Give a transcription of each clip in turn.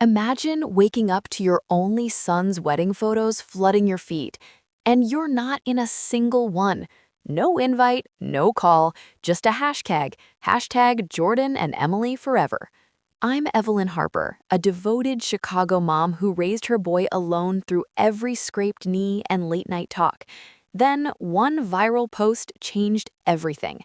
Imagine waking up to your only son's wedding photos flooding your feed, and you're not in a single one. No invite, no call, just a hashtag Jordan and Emily forever. I'm Evelyn Harper, a devoted Chicago mom who raised her boy alone through every scraped knee and late night talk. Then one viral post changed everything.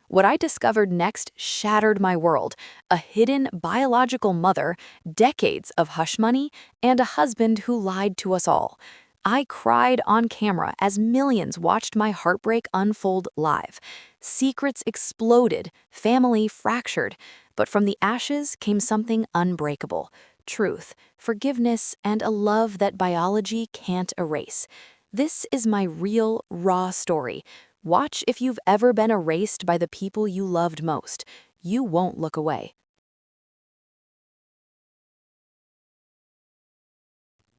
What I discovered next shattered my world: a hidden biological mother, decades of hush money, and a husband who lied to us all. I cried on camera as millions watched my heartbreak unfold live. Secrets exploded, family fractured, but from the ashes came something unbreakable: truth, forgiveness, and a love that biology can't erase. This is my real, raw story. Watch if you've ever been erased by the people you loved most. You won't look away.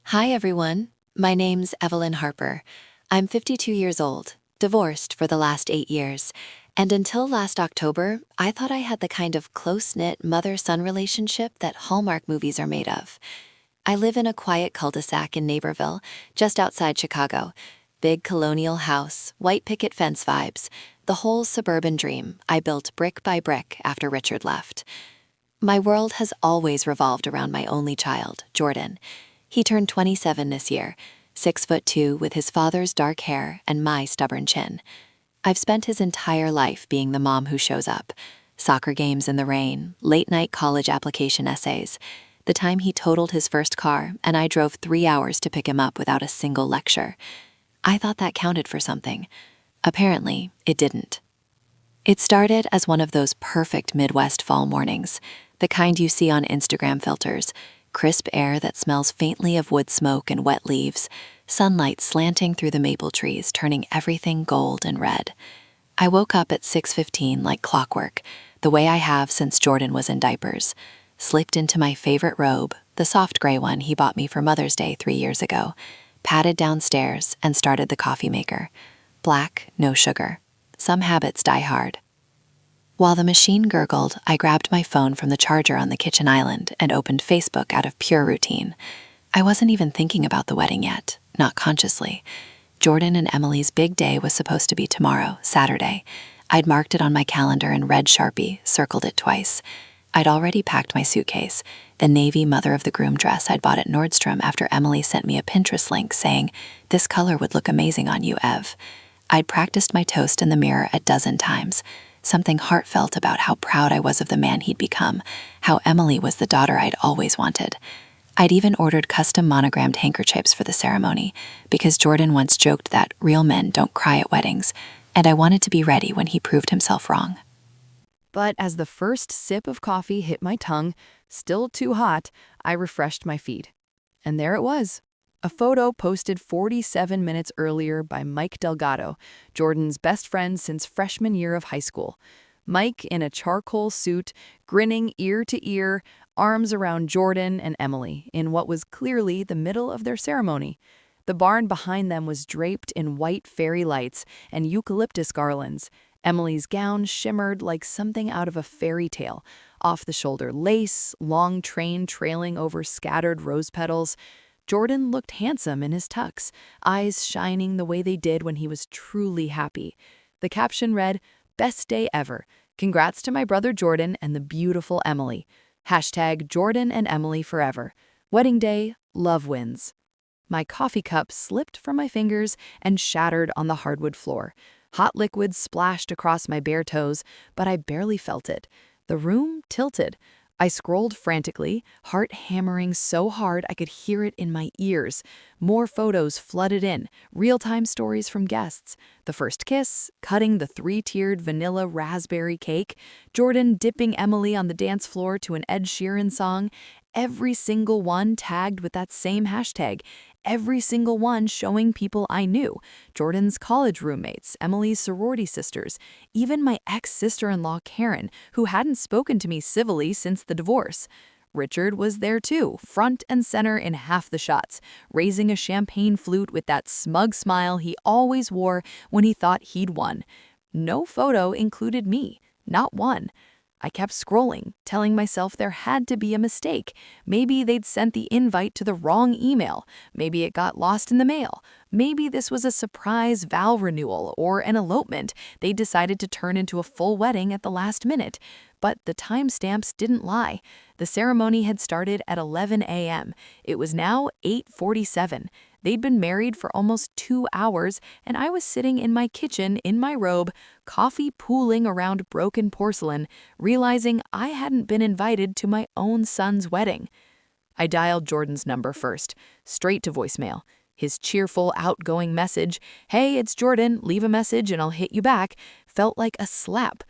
Hi, everyone. My name's Evelyn Harper. I'm 52 years old, divorced for the last 8 years, and until last October, I thought I had the kind of close-knit mother-son relationship that Hallmark movies are made of. I live in a quiet cul-de-sac in Naperville, just outside Chicago. Big colonial house, white picket fence vibes, the whole suburban dream I built brick by brick after Richard left. My world has always revolved around my only child, Jordan. He turned 27 this year, 6'2" with his father's dark hair and my stubborn chin. I've spent his entire life being the mom who shows up. Soccer games in the rain, late-night college application essays. The time he totaled his first car and I drove 3 hours to pick him up without a single lecture. I thought that counted for something. Apparently, it didn't. It started as one of those perfect Midwest fall mornings, the kind you see on Instagram filters: crisp air that smells faintly of wood smoke and wet leaves, sunlight slanting through the maple trees, turning everything gold and red. I woke up at 6:15 like clockwork, the way I have since Jordan was in diapers, slipped into my favorite robe, the soft gray one he bought me for Mother's Day 3 years ago, padded downstairs and started the coffee maker. Black, no sugar. Some habits die hard. While the machine gurgled, I grabbed my phone from the charger on the kitchen island and opened Facebook out of pure routine. I wasn't even thinking about the wedding yet, not consciously. Jordan and Emily's big day was supposed to be tomorrow, Saturday. I'd marked it on my calendar in red Sharpie, circled it twice. I'd already packed my suitcase, the navy mother-of-the-groom dress I'd bought at Nordstrom after Emily sent me a Pinterest link saying, "This color would look amazing on you, Ev." I'd practiced my toast in the mirror a dozen times, something heartfelt about how proud I was of the man he'd become, how Emily was the daughter I'd always wanted. I'd even ordered custom monogrammed handkerchiefs for the ceremony, because Jordan once joked that real men don't cry at weddings, and I wanted to be ready when he proved himself wrong. But as the first sip of coffee hit my tongue, still too hot, I refreshed my feed. And there it was. A photo posted 47 minutes earlier by Mike Delgado, Jordan's best friend since freshman year of high school. Mike in a charcoal suit, grinning ear to ear, arms around Jordan and Emily in what was clearly the middle of their ceremony. The barn behind them was draped in white fairy lights and eucalyptus garlands. Emily's gown shimmered like something out of a fairy tale, off-the-shoulder lace, long train trailing over scattered rose petals. Jordan looked handsome in his tux, eyes shining the way they did when he was truly happy. The caption read, "Best day ever. Congrats to my brother Jordan and the beautiful Emily. Hashtag Jordan and Emily forever. Wedding day, love wins." My coffee cup slipped from my fingers and shattered on the hardwood floor. Hot liquid splashed across my bare toes, but I barely felt it. The room tilted. I scrolled frantically, heart hammering so hard I could hear it in my ears. More photos flooded in, real-time stories from guests. The first kiss, cutting the 3-tiered vanilla raspberry cake, Jordan dipping Emily on the dance floor to an Ed Sheeran song, every single one tagged with that same hashtag. Every single one showing people I knew: Jordan's college roommates, Emily's sorority sisters, even my ex-sister-in-law Karen, who hadn't spoken to me civilly since the divorce. Richard was there too, front and center in half the shots, raising a champagne flute with that smug smile he always wore when he thought he'd won. No photo included me, not one. I kept scrolling, telling myself there had to be a mistake. Maybe they'd sent the invite to the wrong email. Maybe it got lost in the mail. Maybe this was a surprise vow renewal or an elopement they decided to turn into a full wedding at the last minute. But the timestamps didn't lie. The ceremony had started at 11 a.m. It was now 8:47. They'd been married for almost 2 hours, and I was sitting in my kitchen in my robe, coffee pooling around broken porcelain, realizing I hadn't been invited to my own son's wedding. I dialed Jordan's number first, straight to voicemail. His cheerful, outgoing message, "Hey, it's Jordan, leave a message and I'll hit you back," felt like a slap.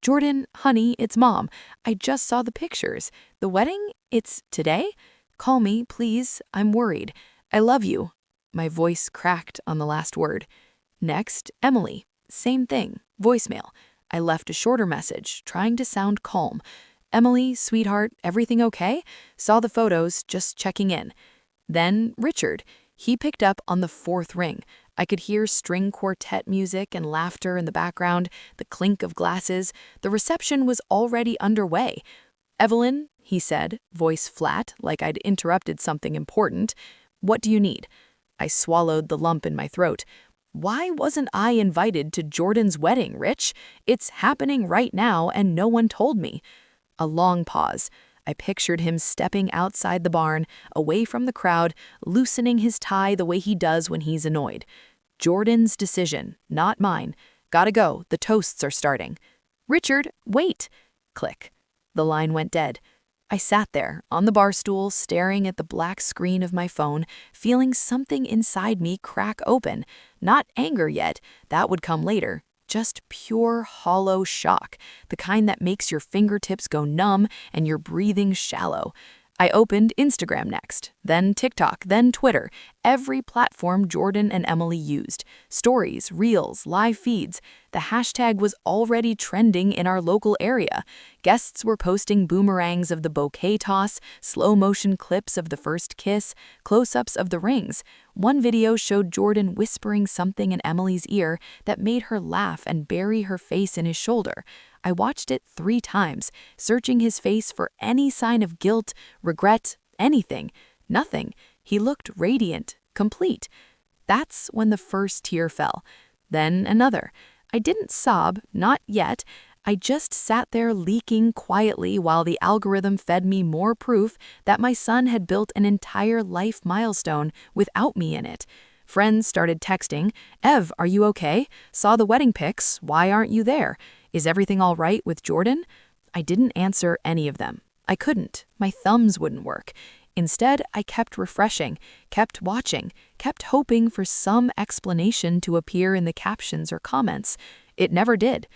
"Jordan, honey, it's Mom. I just saw the pictures. The wedding? It's today? Call me, please. I'm worried. I love you." My voice cracked on the last word. Next, Emily. Same thing. Voicemail. I left a shorter message, trying to sound calm. "Emily, sweetheart, everything okay? Saw the photos, just checking in." Then Richard. He picked up on the fourth ring. I could hear string quartet music and laughter in the background, the clink of glasses. The reception was already underway. "Evelyn," he said, voice flat, like I'd interrupted something important. "What do you need?" I swallowed the lump in my throat. Why wasn't I invited to Jordan's wedding, Rich? It's happening right now and no one told me. A long pause. I pictured him stepping outside the barn, away from the crowd, loosening his tie the way he does when he's annoyed. Jordan's decision, not mine. Gotta go, the toasts are starting. "Richard, wait!" Click. The line went dead. I sat there, on the bar stool, staring at the black screen of my phone, feeling something inside me crack open. Not anger yet, that would come later. Just pure, hollow shock, the kind that makes your fingertips go numb and your breathing shallow. I opened Instagram next, then TikTok, then Twitter, every platform Jordan and Emily used. Stories, reels, live feeds. The hashtag was already trending in our local area. Guests were posting boomerangs of the bouquet toss, slow-motion clips of the first kiss, close-ups of the rings. One video showed Jordan whispering something in Emily's ear that made her laugh and bury her face in his shoulder. I watched it 3 times, searching his face for any sign of guilt, regret, anything. Nothing. He looked radiant, complete. That's when the first tear fell. Then another. I didn't sob, not yet. I just sat there leaking quietly while the algorithm fed me more proof that my son had built an entire life milestone without me in it. Friends started texting, "Ev, are you okay? Saw the wedding pics. Why aren't you there? Is everything all right with Jordan?" I didn't answer any of them. I couldn't. My thumbs wouldn't work. Instead, I kept refreshing, kept watching, kept hoping for some explanation to appear in the captions or comments. It never did.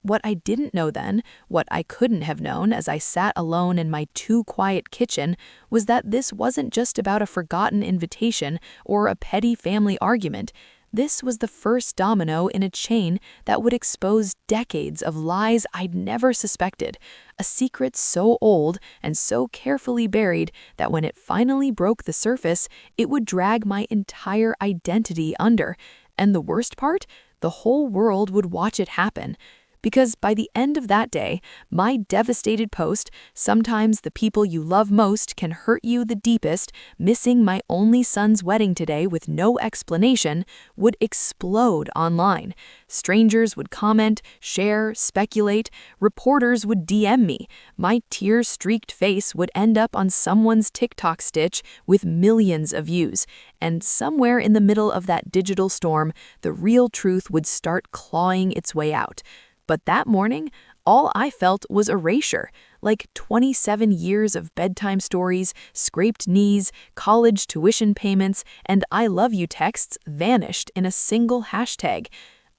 What I didn't know then, what I couldn't have known as I sat alone in my too-quiet kitchen, was that this wasn't just about a forgotten invitation or a petty family argument. This was the first domino in a chain that would expose decades of lies I'd never suspected, a secret so old and so carefully buried that when it finally broke the surface, it would drag my entire identity under. And the worst part? The whole world would watch it happen. Because by the end of that day, my devastated post, "Sometimes the people you love most can hurt you the deepest, missing my only son's wedding today with no explanation," would explode online. Strangers would comment, share, speculate. Reporters would DM me. My tear-streaked face would end up on someone's TikTok stitch with millions of views. And somewhere in the middle of that digital storm, the real truth would start clawing its way out. But that morning, all I felt was erasure, like 27 years of bedtime stories, scraped knees, college tuition payments, and "I love you" texts vanished in a single hashtag.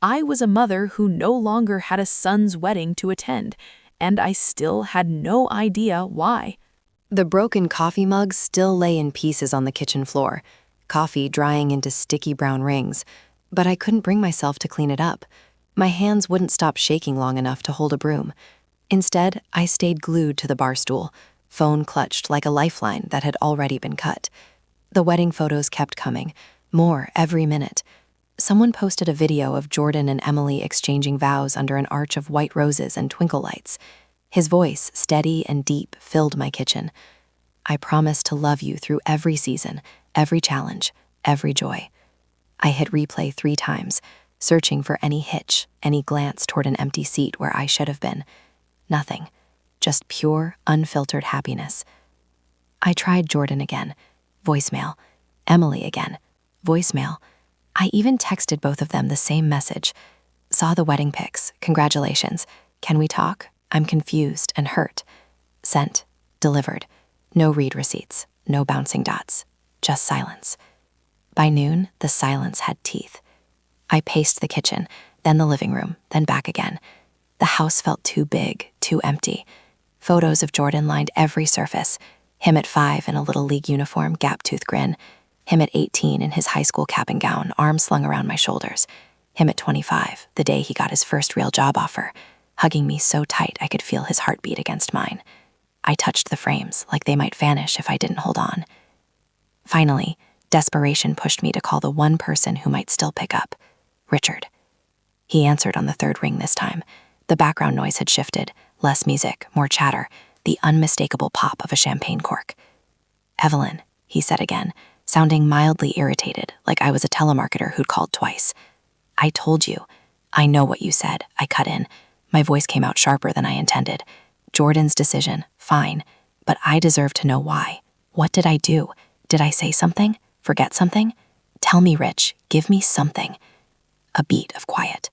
I was a mother who no longer had a son's wedding to attend, and I still had no idea why. The broken coffee mugs still lay in pieces on the kitchen floor, coffee drying into sticky brown rings, but I couldn't bring myself to clean it up. My hands wouldn't stop shaking long enough to hold a broom. Instead, I stayed glued to the bar stool, phone clutched like a lifeline that had already been cut. The wedding photos kept coming, more every minute. Someone posted a video of Jordan and Emily exchanging vows under an arch of white roses and twinkle lights. His voice, steady and deep, filled my kitchen. I promise to love you through every season, every challenge, every joy. I hit replay 3 times, searching for any hitch, any glance toward an empty seat where I should have been. Nothing. Just pure, unfiltered happiness. I tried Jordan again. Voicemail. Emily again. Voicemail. I even texted both of them the same message. Saw the wedding pics. Congratulations. Can we talk? I'm confused and hurt. Sent. Delivered. No read receipts. No bouncing dots. Just silence. By noon, the silence had teeth. I paced the kitchen, then the living room, then back again. The house felt too big, too empty. Photos of Jordan lined every surface. Him at 5 in a Little League uniform, gap-tooth grin. Him at 18 in his high school cap and gown, arms slung around my shoulders. Him at 25, the day he got his first real job offer, hugging me so tight I could feel his heartbeat against mine. I touched the frames like they might vanish if I didn't hold on. Finally, desperation pushed me to call the one person who might still pick up, Richard. He answered on the 3rd ring this time. The background noise had shifted, less music, more chatter, the unmistakable pop of a champagne cork. "Evelyn," he said again, sounding mildly irritated, like I was a telemarketer who'd called twice. "I told you. I know what you said," I cut in. My voice came out sharper than I intended. "Jordan's decision, fine, but I deserve to know why. What did I do? Did I say something? Forget something? Tell me, Rich. Give me something." A beat of quiet.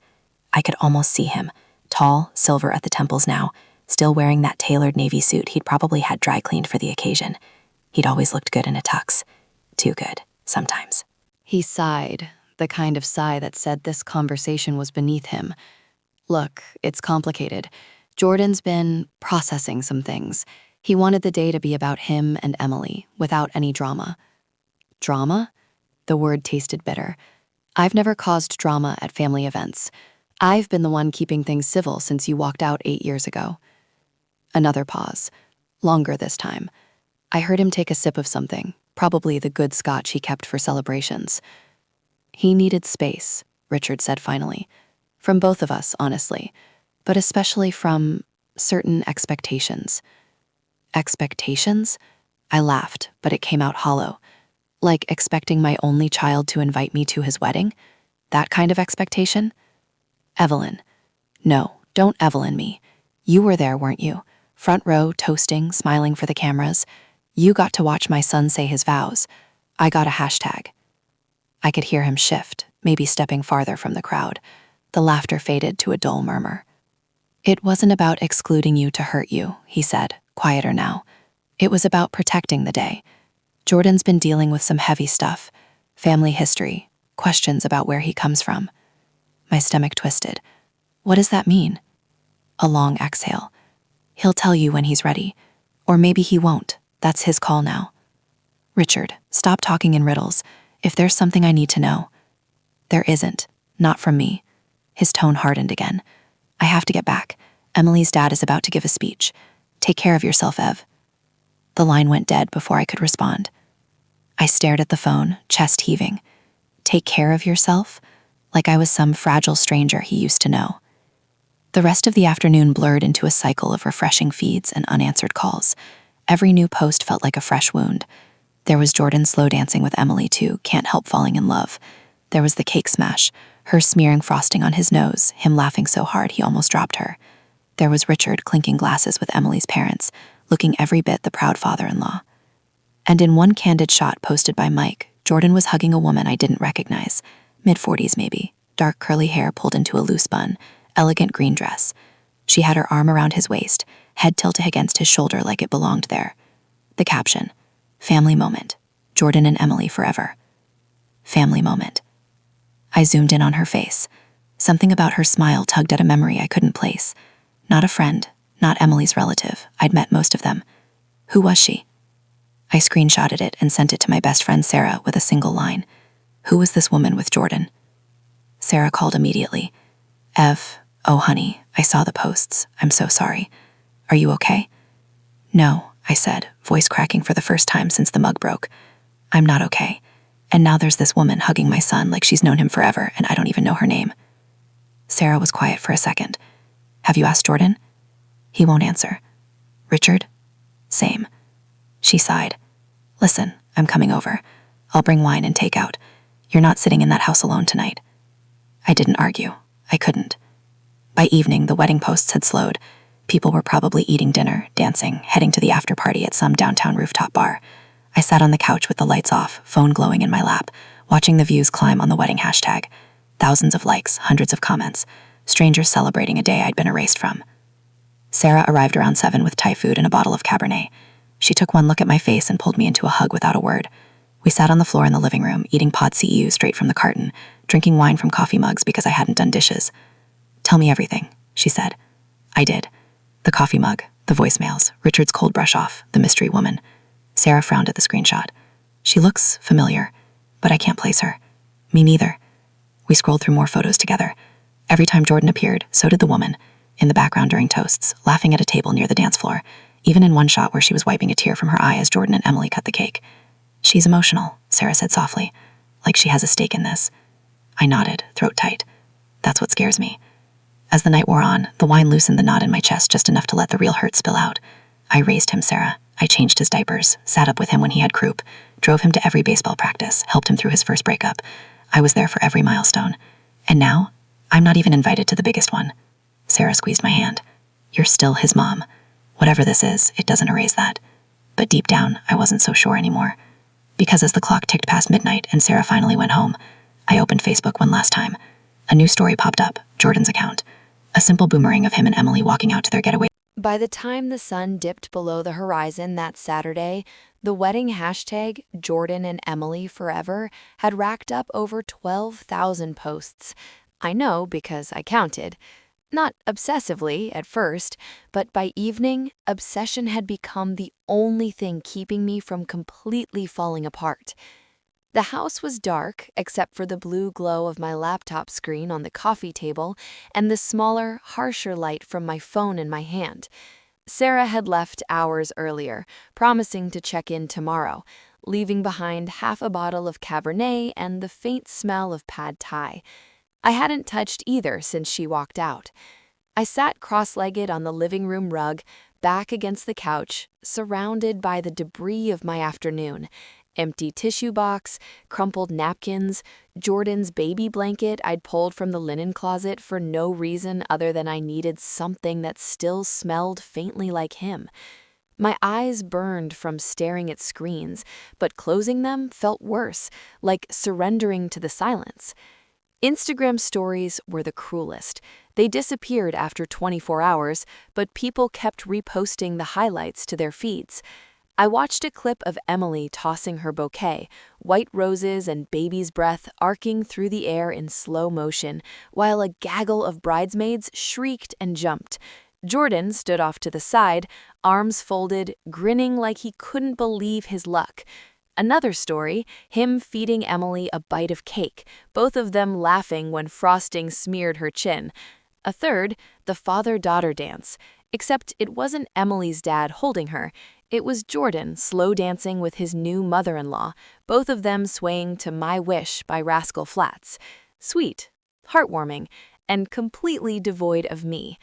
I could almost see him, tall, silver at the temples now, still wearing that tailored navy suit he'd probably had dry cleaned for the occasion. He'd always looked good in a tux. Too good, sometimes. He sighed, the kind of sigh that said this conversation was beneath him. "Look, it's complicated. Jordan's been processing some things. He wanted the day to be about him and Emily, without any drama." Drama? The word tasted bitter. I've never caused drama at family events. I've been the one keeping things civil since you walked out 8 years ago. Another pause. Longer this time. I heard him take a sip of something, probably the good scotch he kept for celebrations. "He needed space," Richard said finally. "From both of us, honestly, but especially from certain expectations." Expectations? I laughed, but it came out hollow. Like expecting my only child to invite me to his wedding? That kind of expectation? "Evelyn." "No, don't Evelyn me. You were there, weren't you? Front row, toasting, smiling for the cameras. You got to watch my son say his vows. I got a hashtag." I could hear him shift, maybe stepping farther from the crowd. The laughter faded to a dull murmur. "It wasn't about excluding you to hurt you," he said, quieter now. "It was about protecting the day. Jordan's been dealing with some heavy stuff, family history, questions about where he comes from." My stomach twisted. What does that mean? A long exhale. "He'll tell you when he's ready. Or maybe he won't. That's his call now." "Richard, stop talking in riddles. If there's something I need to know." "There isn't. Not from me." His tone hardened again. "I have to get back. Emily's dad is about to give a speech. Take care of yourself, Ev." The line went dead before I could respond. I stared at the phone, chest heaving. Take care of yourself? Like I was some fragile stranger he used to know. The rest of the afternoon blurred into a cycle of refreshing feeds and unanswered calls. Every new post felt like a fresh wound. There was Jordan slow dancing with Emily too, can't help falling in love. There was the cake smash, her smearing frosting on his nose, him laughing so hard he almost dropped her. There was Richard clinking glasses with Emily's parents, looking every bit the proud father-in-law. And in one candid shot posted by Mike, Jordan was hugging a woman I didn't recognize, mid-40s maybe, dark curly hair pulled into a loose bun, elegant green dress. She had her arm around his waist, head tilted against his shoulder like it belonged there. The caption, "Family moment. Jordan and Emily forever." Family moment. I zoomed in on her face. Something about her smile tugged at a memory I couldn't place. Not a friend, not Emily's relative. I'd met most of them. Who was she? I screenshotted it and sent it to my best friend Sarah with a single line. Who was this woman with Jordan? Sarah called immediately. Ev, oh honey, I saw the posts. I'm so sorry. Are you okay? No, I said, voice cracking for the first time since the mug broke. I'm not okay. And now there's this woman hugging my son like she's known him forever and I don't even know her name. Sarah was quiet for a second. Have you asked Jordan? He won't answer. Richard? Same. She sighed. Listen, I'm coming over. I'll bring wine and takeout. You're not sitting in that house alone tonight. I didn't argue. I couldn't. By evening, the wedding posts had slowed. People were probably eating dinner, dancing, heading to the after party at some downtown rooftop bar. I sat on the couch with the lights off, phone glowing in my lap, watching the views climb on the wedding hashtag. Thousands of likes, hundreds of comments. Strangers celebrating a day I'd been erased from. Sarah arrived around 7 with Thai food and a bottle of Cabernet. She took one look at my face and pulled me into a hug without a word. We sat on the floor in the living room, eating pod CEU straight from the carton, drinking wine from coffee mugs because I hadn't done dishes. Tell me everything, she said. I did. The coffee mug, the voicemails, Richard's cold brush off, the mystery woman. Sarah frowned at the screenshot. She looks familiar, but I can't place her. Me neither. We scrolled through more photos together. Every time Jordan appeared, so did the woman, in the background during toasts, laughing at a table near the dance floor, even in one shot where she was wiping a tear from her eye as Jordan and Emily cut the cake. She's emotional, Sarah said softly, like she has a stake in this. I nodded, throat tight. That's what scares me. As the night wore on, the wine loosened the knot in my chest just enough to let the real hurt spill out. I raised him, Sarah. I changed his diapers, sat up with him when he had croup, drove him to every baseball practice, helped him through his first breakup. I was there for every milestone. And now, I'm not even invited to the biggest one. Sarah squeezed my hand. You're still his mom. Whatever this is, it doesn't erase that. But deep down, I wasn't so sure anymore. Because as the clock ticked past midnight and Sarah finally went home, I opened Facebook one last time. A new story popped up, Jordan's account. A simple boomerang of him and Emily walking out to their getaway. By the time the sun dipped below the horizon that Saturday, the wedding hashtag Jordan and Emily Forever had racked up over 12,000 posts. I know because I counted. Not obsessively at first, but by evening, obsession had become the only thing keeping me from completely falling apart. The house was dark, except for the blue glow of my laptop screen on the coffee table and the smaller, harsher light from my phone in my hand. Sarah had left hours earlier, promising to check in tomorrow, leaving behind half a bottle of Cabernet and the faint smell of pad thai. I hadn't touched either since she walked out. I sat cross-legged on the living room rug, back against the couch, surrounded by the debris of my afternoon. Empty tissue box, crumpled napkins, Jordan's baby blanket I'd pulled from the linen closet for no reason other than I needed something that still smelled faintly like him. My eyes burned from staring at screens, but closing them felt worse, like surrendering to the silence. Instagram stories were the cruelest. They disappeared after 24 hours, but people kept reposting the highlights to their feeds. I watched a clip of Emily tossing her bouquet, white roses and baby's breath arcing through the air in slow motion, while a gaggle of bridesmaids shrieked and jumped. Jordan stood off to the side, arms folded, grinning like he couldn't believe his luck. Another story, him feeding Emily a bite of cake, both of them laughing when frosting smeared her chin. A third, the father-daughter dance, except it wasn't Emily's dad holding her. It was Jordan slow dancing with his new mother-in-law, both of them swaying to My Wish by Rascal Flatts. Sweet, heartwarming, and completely devoid of me.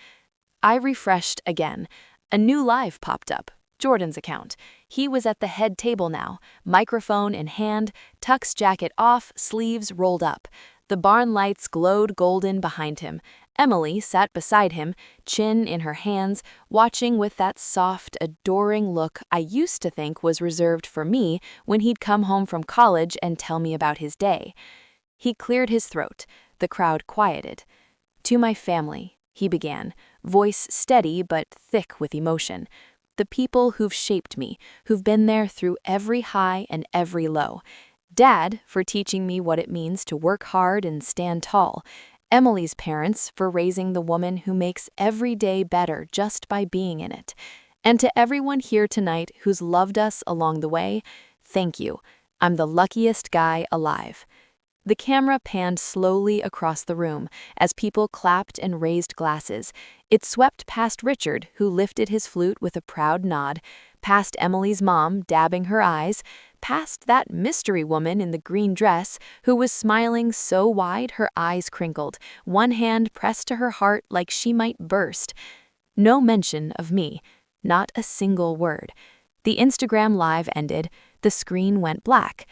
I refreshed again. A new live popped up, Jordan's account. He was at the head table now, microphone in hand, tux jacket off, sleeves rolled up. The barn lights glowed golden behind him. Emily sat beside him, chin in her hands, watching with that soft, adoring look I used to think was reserved for me when he'd come home from college and tell me about his day. He cleared his throat. The crowd quieted. To my family, he began, voice steady but thick with emotion. The people who've shaped me, who've been there through every high and every low. Dad, for teaching me what it means to work hard and stand tall. Emily's parents for raising the woman who makes every day better just by being in it. And to everyone here tonight who's loved us along the way, thank you. I'm the luckiest guy alive. The camera panned slowly across the room as people clapped and raised glasses. It swept past Richard, who lifted his flute with a proud nod, past Emily's mom dabbing her eyes, past that mystery woman in the green dress who was smiling so wide her eyes crinkled, one hand pressed to her heart like she might burst. No mention of me. Not a single word. The Instagram live ended. The screen went black.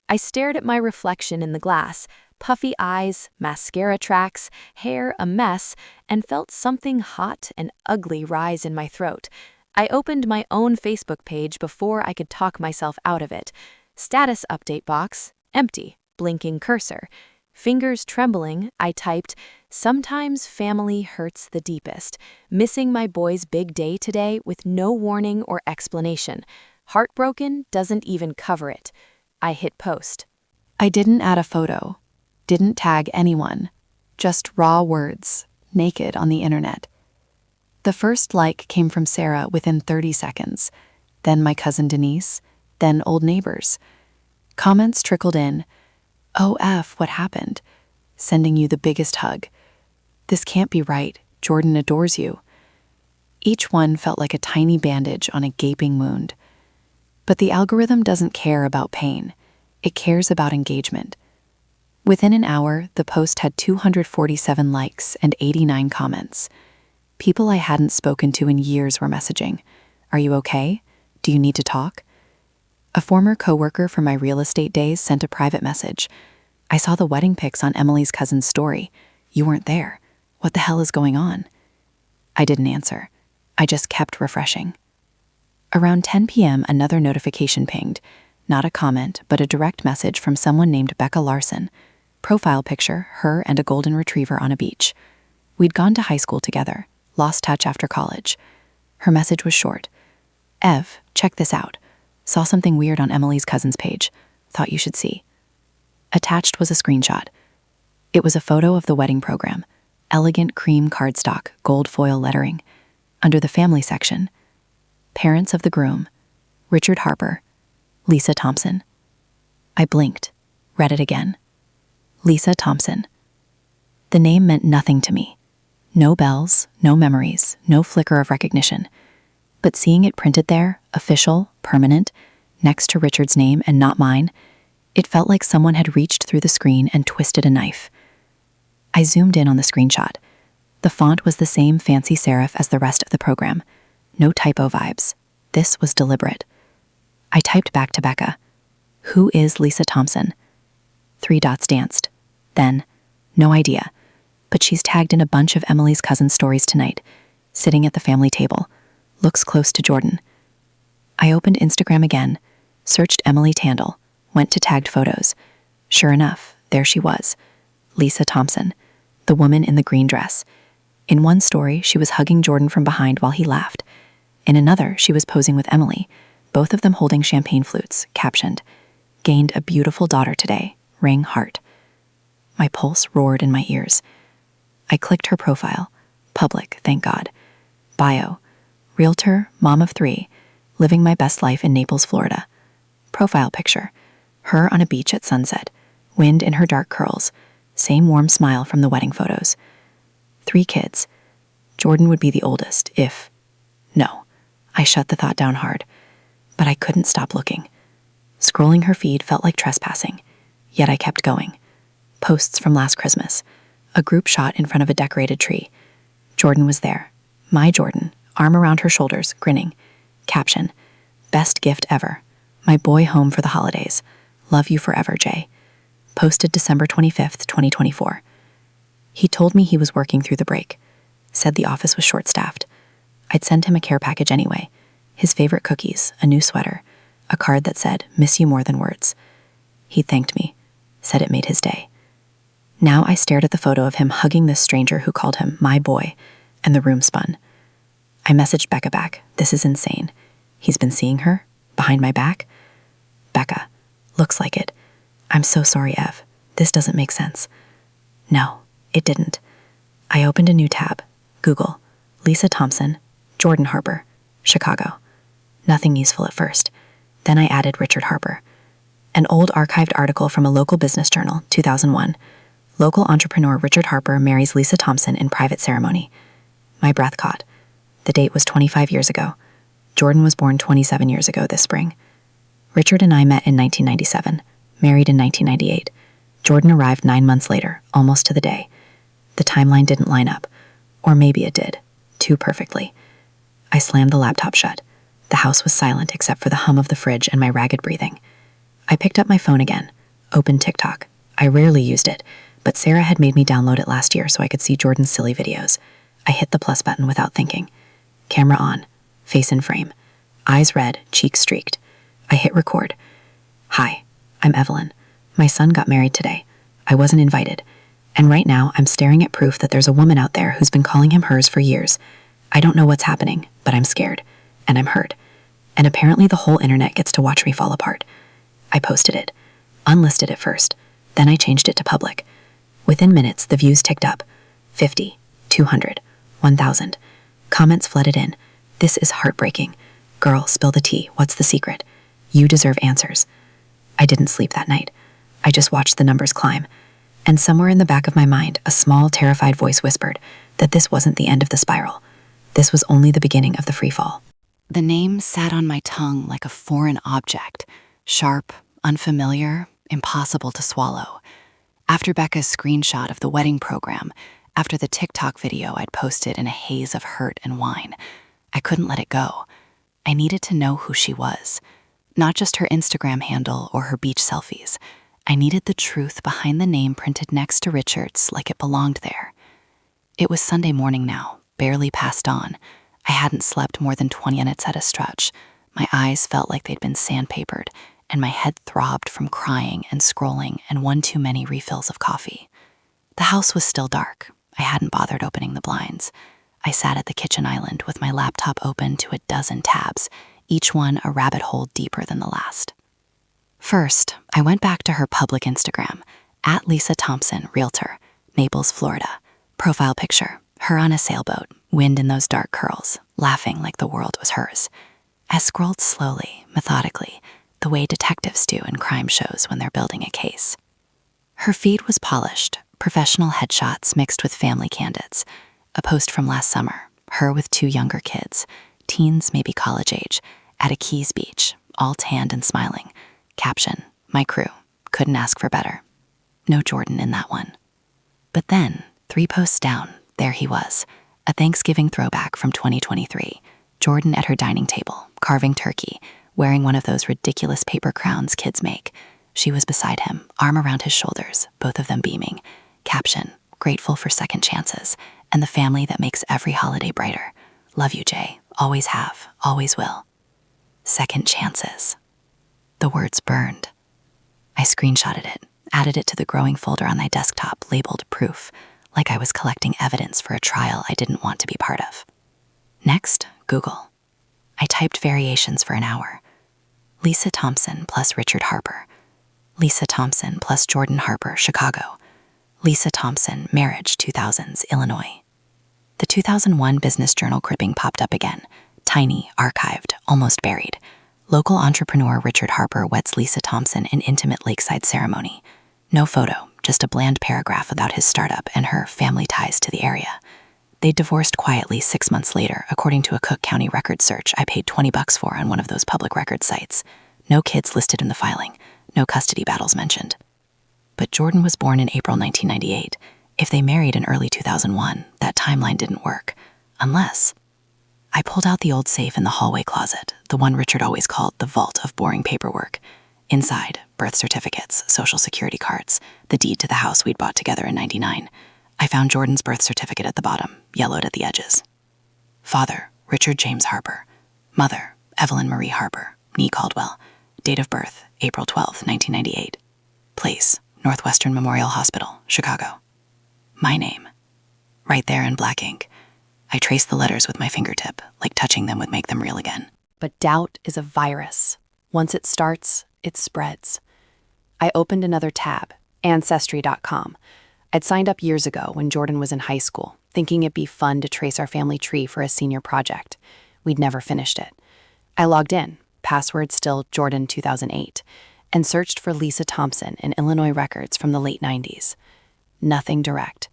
I stared at my reflection in the glass, puffy eyes, mascara tracks, hair a mess, and felt something hot and ugly rise in my throat. I opened my own Facebook page before I could talk myself out of it. Status update box, empty, blinking cursor. Fingers trembling, I typed, "Sometimes family hurts the deepest. Missing my boy's big day today with no warning or explanation. Heartbroken doesn't even cover it." I hit post. I didn't add a photo, didn't tag anyone, just raw words, naked on the internet. The first like came from Sarah within 30 seconds, then my cousin Denise, then old neighbors. Comments trickled in. "Oh F, what happened? Sending you the biggest hug. This can't be right. Jordan adores you." Each one felt like a tiny bandage on a gaping wound. But the algorithm doesn't care about pain. It cares about engagement. Within an hour, the post had 247 likes and 89 comments. People I hadn't spoken to in years were messaging. "Are you okay? Do you need to talk?" A former coworker from my real estate days sent a private message. "I saw the wedding pics on Emily's cousin's story. You weren't there. What the hell is going on?" I didn't answer. I just kept refreshing. Around 10 p.m., another notification pinged. Not a comment, but a direct message from someone named Becca Larson. Profile picture, her and a golden retriever on a beach. We'd gone to high school together, lost touch after college. Her message was short. "Ev, check this out. Saw something weird on Emily's cousin's page. Thought you should see." Attached was a screenshot. It was a photo of the wedding program. Elegant cream cardstock, gold foil lettering. Under the family section, parents of the groom, Richard Harper, Lisa Thompson. I blinked, read it again. Lisa Thompson. The name meant nothing to me. No bells, no memories, no flicker of recognition. But seeing it printed there, official, permanent, next to Richard's name and not mine, it felt like someone had reached through the screen and twisted a knife. I zoomed in on the screenshot. The font was the same fancy serif as the rest of the program. No typo vibes. This was deliberate. I typed back to Becca. "Who is Lisa Thompson?" 3 dots danced. Then, "No idea, but she's tagged in a bunch of Emily's cousin's stories tonight, sitting at the family table. Looks close to Jordan." I opened Instagram again, searched Emily Tandle, went to tagged photos. Sure enough, there she was. Lisa Thompson, the woman in the green dress. In one story, she was hugging Jordan from behind while he laughed. In another, she was posing with Emily, both of them holding champagne flutes, captioned, "Gained a beautiful daughter today, ring heart." My pulse roared in my ears. I clicked her profile. Public, thank God. Bio. Realtor, mom of 3, living my best life in Naples, Florida. Profile picture. Her on a beach at sunset, wind in her dark curls, same warm smile from the wedding photos. 3 kids. Jordan would be the oldest, if... No. I shut the thought down hard. But I couldn't stop looking. Scrolling her feed felt like trespassing, yet I kept going. Posts from last Christmas. A group shot in front of a decorated tree. Jordan was there. My Jordan, arm around her shoulders, grinning. Caption, "Best gift ever. My boy home for the holidays. Love you forever, Jay." Posted December 25th, 2024. He told me he was working through the break. Said the office was short-staffed. I'd send him a care package anyway. His favorite cookies, a new sweater, a card that said, "Miss you more than words." He thanked me, said it made his day. Now I stared at the photo of him hugging this stranger who called him my boy, and the room spun. I messaged Becca back. "This is insane. He's been seeing her? Behind my back?" Becca, "Looks like it. I'm so sorry, Ev. This doesn't make sense." No, it didn't. I opened a new tab. Google. Lisa Thompson, Jordan Harper, Chicago. Nothing useful at first. Then I added Richard Harper. An old archived article from a local business journal, 2001. Local entrepreneur Richard Harper marries Lisa Thompson in private ceremony. My breath caught. The date was 25 years ago. Jordan was born 27 years ago this spring. Richard and I met in 1997, married in 1998. Jordan arrived 9 months later, almost to the day. The timeline didn't line up. Or maybe it did. Too perfectly. I slammed the laptop shut. The house was silent except for the hum of the fridge and my ragged breathing. I picked up my phone again, opened TikTok. I rarely used it, but Sarah had made me download it last year so I could see Jordan's silly videos. I hit the plus button without thinking. Camera on, face in frame, eyes red, cheeks streaked. I hit record. Hi, I'm Evelyn. My son got married today. I wasn't invited. And right now, I'm staring at proof that there's a woman out there who's been calling him hers for years. I don't know what's happening, but I'm scared. And I'm hurt. And apparently the whole internet gets to watch me fall apart. I posted it. Unlisted at first. Then I changed it to public. Within minutes, the views ticked up. 50, 200, 1,000. Comments flooded in. This is heartbreaking. Girl, spill the tea. What's the secret? You deserve answers. I didn't sleep that night. I just watched the numbers climb. And somewhere in the back of my mind, a small, terrified voice whispered that this wasn't the end of the spiral. This was only the beginning of the freefall. The name sat on my tongue like a foreign object, sharp, unfamiliar, impossible to swallow. After Becca's screenshot of the wedding program, after the TikTok video I'd posted in a haze of hurt and wine, I couldn't let it go. I needed to know who she was. Not just her Instagram handle or her beach selfies. I needed the truth behind the name printed next to Richard's like it belonged there. It was Sunday morning now, barely past dawn. I hadn't slept more than 20 minutes at a stretch. My eyes felt like they'd been sandpapered, and my head throbbed from crying and scrolling and one too many refills of coffee. The house was still dark. I hadn't bothered opening the blinds. I sat at the kitchen island with my laptop open to a dozen tabs, each one a rabbit hole deeper than the last. First, I went back to her public Instagram, @LisaThompson, Realtor, Naples, Florida. Profile picture, her on a sailboat, wind in those dark curls, laughing like the world was hers. I scrolled slowly, methodically, the way detectives do in crime shows when they're building a case. Her feed was polished, professional headshots mixed with family candids. A post from last summer, her with 2 younger kids, teens maybe college age, at a Keys beach, all tanned and smiling. Caption, my crew, couldn't ask for better. No Jordan in that one. But then, 3 posts down, there he was, a Thanksgiving throwback from 2023. Jordan at her dining table, carving turkey, wearing one of those ridiculous paper crowns kids make. She was beside him, arm around his shoulders, both of them beaming. Caption, grateful for second chances, and the family that makes every holiday brighter. Love you, Jay. Always have, always will. Second chances. The words burned. I screenshotted it, added it to the growing folder on my desktop labeled proof, like I was collecting evidence for a trial I didn't want to be part of. Next, Google. I typed variations for an hour. Lisa Thompson plus Richard Harper. Lisa Thompson plus Jordan Harper, Chicago. Lisa Thompson, marriage, 2000s, Illinois. The 2001 Business Journal clipping popped up again, tiny, archived, almost buried. Local entrepreneur Richard Harper weds Lisa Thompson in intimate lakeside ceremony. No photo, just a bland paragraph about his startup and her family ties to the area. They divorced quietly 6 months later, according to a Cook County record search I paid $20 for on one of those public record sites. No kids listed in the filing, no custody battles mentioned. But Jordan was born in April 1998. If they married in early 2001, that timeline didn't work. Unless... I pulled out the old safe in the hallway closet, the one Richard always called the vault of boring paperwork. Inside, birth certificates, social security cards, the deed to the house we'd bought together in '99. I found Jordan's birth certificate at the bottom, yellowed at the edges. Father, Richard James Harper. Mother, Evelyn Marie Harper, nee Caldwell. Date of birth, April 12, 1998. Place, Northwestern Memorial Hospital, Chicago. My name. Right there in black ink. I traced the letters with my fingertip, like touching them would make them real again. But doubt is a virus. Once it starts, it spreads. I opened another tab, Ancestry.com. I'd signed up years ago when Jordan was in high school, thinking it'd be fun to trace our family tree for a senior project. We'd never finished it. I logged in, password still Jordan 2008, and searched for Lisa Thompson in Illinois records from the late 90s. Nothing direct.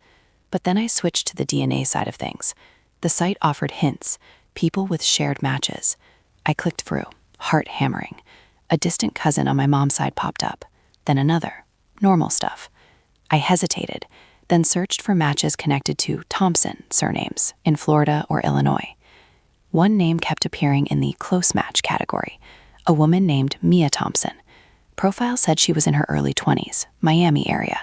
But then I switched to the DNA side of things. The site offered hints, people with shared matches. I clicked through, heart hammering. A distant cousin on my mom's side popped up, then another, normal stuff. I hesitated, then searched for matches connected to Thompson surnames in Florida or Illinois. One name kept appearing in the close match category, a woman named Mia Thompson. Profile said she was in her early 20s, Miami area.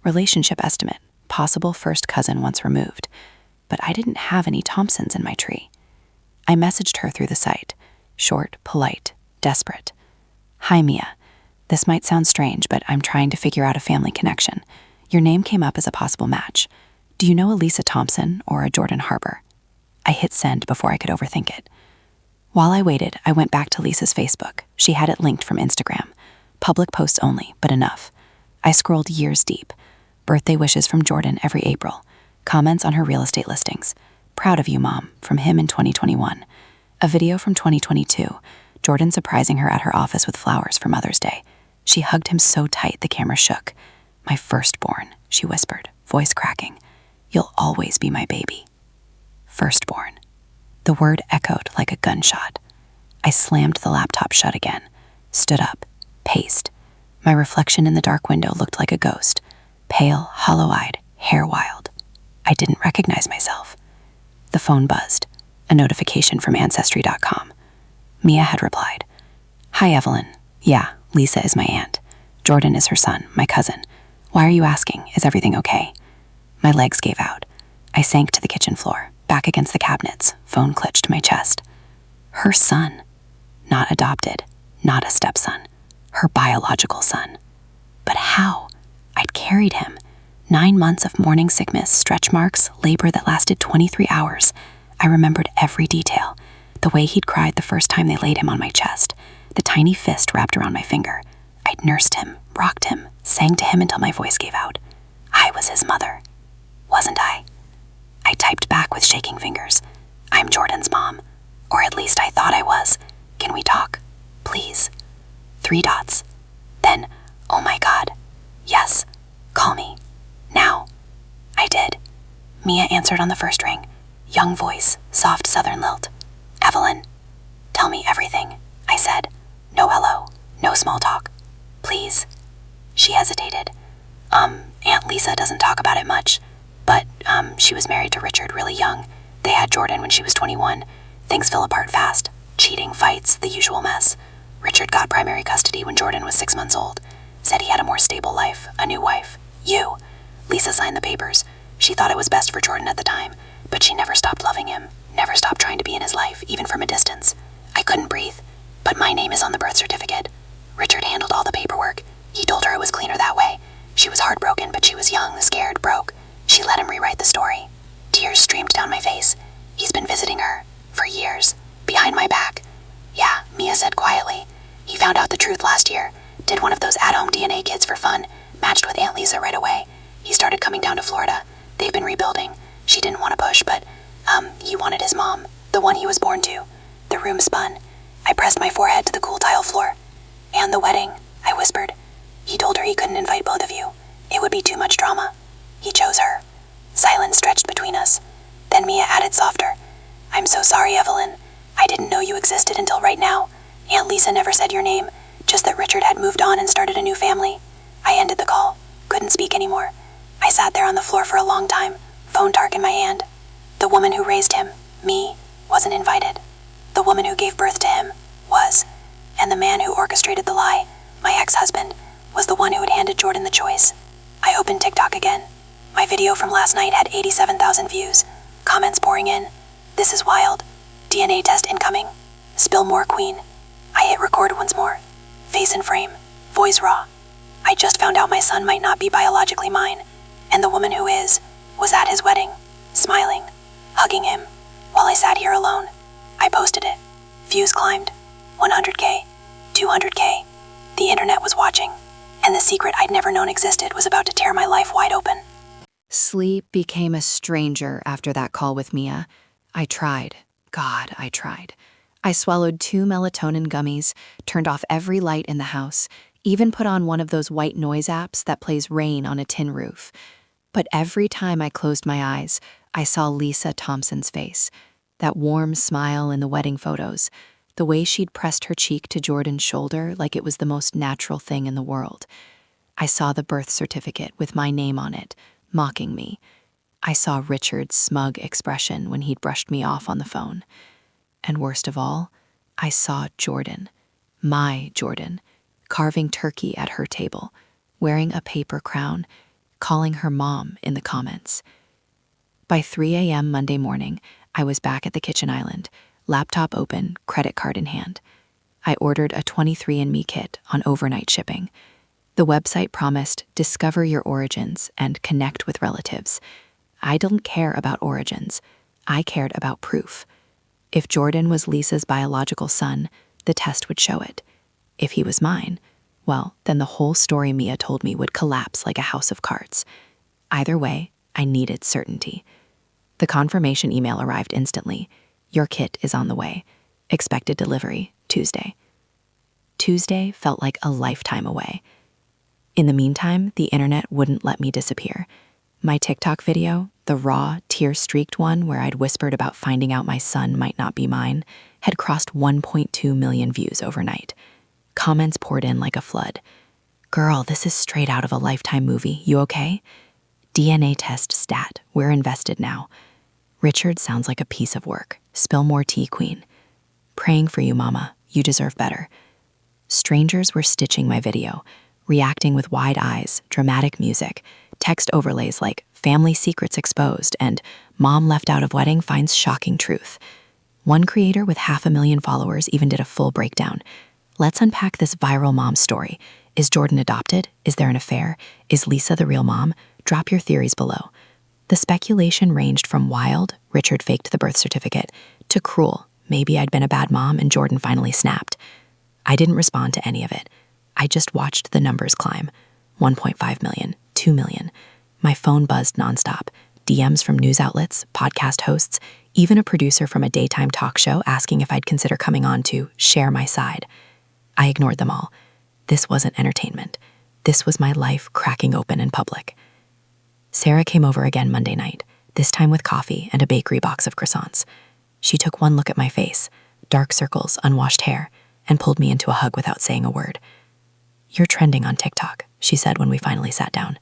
Relationship estimate, possible first cousin once removed. But I didn't have any Thompsons in my tree. I messaged her through the site, short, polite, desperate. Hi, Mia. This might sound strange, but I'm trying to figure out a family connection. Your name came up as a possible match. Do you know a Lisa Thompson or a Jordan Harper? I hit send before I could overthink it. While I waited, I went back to Lisa's Facebook. She had it linked from Instagram. Public posts only, but enough. I scrolled years deep. Birthday wishes from Jordan every April. Comments on her real estate listings. Proud of you, Mom, from him in 2021. A video from 2022. Jordan surprising her at her office with flowers for Mother's Day. She hugged him so tight the camera shook. My firstborn, she whispered, voice cracking. You'll always be my baby. Firstborn. The word echoed like a gunshot. I slammed the laptop shut again, stood up, paced. My reflection in the dark window looked like a ghost, pale, hollow-eyed, hair wild. I didn't recognize myself. The phone buzzed, a notification from Ancestry.com. Mia had replied, Hi, Evelyn. Yeah, Lisa is my aunt. Jordan is her son, my cousin. Why are you asking? Is everything okay? My legs gave out. I sank to the kitchen floor, back against the cabinets, phone clutched to my chest. Her son. Not adopted, not a stepson. Her biological son. But how? I'd carried him. 9 months of morning sickness, stretch marks, labor that lasted 23 hours. I remembered every detail. The way he'd cried the first time they laid him on my chest. The tiny fist wrapped around my finger. I'd nursed him, rocked him, sang to him until my voice gave out. I was his mother. Wasn't I? I typed back with shaking fingers. I'm Jordan's mom. Or at least I thought I was. Can we talk? Please. 3 dots. Then, oh my God. Yes. Call me. Now. I did. Mia answered on the first ring. Young voice, soft southern lilt. Evelyn. Tell me everything, I said. No hello, no small talk. Please. She hesitated. Aunt Lisa doesn't talk about it much, but, she was married to Richard really young. They had Jordan when she was 21. Things fell apart fast. Cheating, fights, the usual mess. Richard got primary custody when Jordan was 6 months old. Said he had a more stable life, a new wife. You. Lisa signed the papers. She thought it was best for Jordan at the time, but she never stopped loving him, never stopped trying to be in his life, even from a distance. I couldn't breathe, but my name is on the birth certificate. Richard handled all the paperwork. He told her it was cleaner that way. She was heartbroken, but she was young, scared, broke. She let him rewrite the story. Tears streamed down my face. He's been visiting her, for years, behind my back. Yeah, Mia said quietly. He found out the truth last year, did one of those at-home DNA kits for fun, matched with Aunt Lisa right away. He started coming down to Florida. They've been rebuilding. She didn't want to push, but, he wanted his mom, the one he was born to. The room spun. I pressed my forehead to the cool tile floor. And the wedding, I whispered. He told her he couldn't invite both of you. It would be too much drama. He chose her. Silence stretched between us. Then Mia added softer. I'm so sorry, Evelyn. I didn't know you existed until right now. Aunt Lisa never said your name, just that Richard had moved on and started a new family. I ended the call. Couldn't speak anymore. I sat there on the floor for a long time, phone dark in my hand. The woman who raised him, me, wasn't invited. The woman who gave birth to him was. And the man who orchestrated the lie, my ex-husband, was the one who had handed Jordan the choice. I opened TikTok again. My video from last night had 87,000 views. Comments pouring in. This is wild. DNA test incoming. Spill more, queen. I hit record once more. Face in frame. Voice raw. I just found out my son might not be biologically mine. And the woman who is, was at his wedding. Smiling. Hugging him. While I sat here alone. I posted it. Views climbed. 100K. 200K. The internet was watching. And the secret I'd never known existed was about to tear my life wide open. Sleep became a stranger after that call with Mia. I tried. God, I tried. I swallowed 2 melatonin gummies, turned off every light in the house, even put on one of those white noise apps that plays rain on a tin roof. But every time I closed my eyes, I saw Lisa Thompson's face, that warm smile in the wedding photos, the way she'd pressed her cheek to Jordan's shoulder like it was the most natural thing in the world. I saw the birth certificate with my name on it, mocking me. I saw Richard's smug expression when he'd brushed me off on the phone. And worst of all, I saw Jordan, my Jordan, carving turkey at her table, wearing a paper crown, calling her mom in the comments. By 3 a.m. Monday morning, I was back at the kitchen island, laptop open, credit card in hand. I ordered a 23andMe kit on overnight shipping. The website promised discover your origins and connect with relatives. I didn't care about origins. I cared about proof. If Jordan was Lisa's biological son, the test would show it. If he was mine, well, then the whole story Mia told me would collapse like a house of cards. Either way, I needed certainty. The confirmation email arrived instantly. Your kit is on the way. Expected delivery, Tuesday. Tuesday felt like a lifetime away. In the meantime, the internet wouldn't let me disappear. My TikTok video, the raw, tear-streaked one where I'd whispered about finding out my son might not be mine, had crossed 1.2 million views overnight. Comments poured in like a flood. Girl, this is straight out of a Lifetime movie. You okay? DNA test stat. We're invested now. Richard sounds like a piece of work. Spill more tea, queen. Praying for you, mama. You deserve better. Strangers were stitching my video, reacting with wide eyes, dramatic music, text overlays like family secrets exposed and mom left out of wedding finds shocking truth. One creator with 500,000 followers even did a full breakdown. Let's unpack this viral mom story. Is Jordan adopted? Is there an affair? Is Lisa the real mom? Drop your theories below. The speculation ranged from wild, Richard faked the birth certificate, to cruel, maybe I'd been a bad mom and Jordan finally snapped. I didn't respond to any of it. I just watched the numbers climb. 1.5 million, 2 million. My phone buzzed nonstop. DMs from news outlets, podcast hosts, even a producer from a daytime talk show asking if I'd consider coming on to share my side. I ignored them all. This wasn't entertainment. This was my life cracking open in public. Sarah came over again Monday night, this time with coffee and a bakery box of croissants. She took one look at my face, dark circles, unwashed hair, and pulled me into a hug without saying a word. You're trending on TikTok, she said when we finally sat down.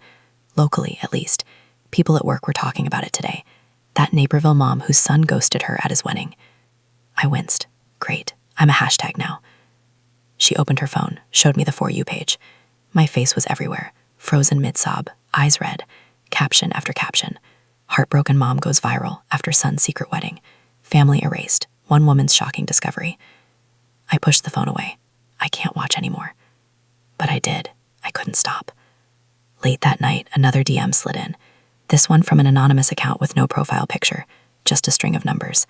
Locally, at least. People at work were talking about it today. That Naperville mom whose son ghosted her at his wedding. I winced. Great. I'm a hashtag now. She opened her phone, showed me the For You page. My face was everywhere, frozen mid-sob, eyes red, caption after caption. Heartbroken mom goes viral after son's secret wedding. Family erased. One woman's shocking discovery. I pushed the phone away. I can't watch anymore. But I did. I couldn't stop. Late that night, another DM slid in. This one from an anonymous account with no profile picture, just a string of numbers.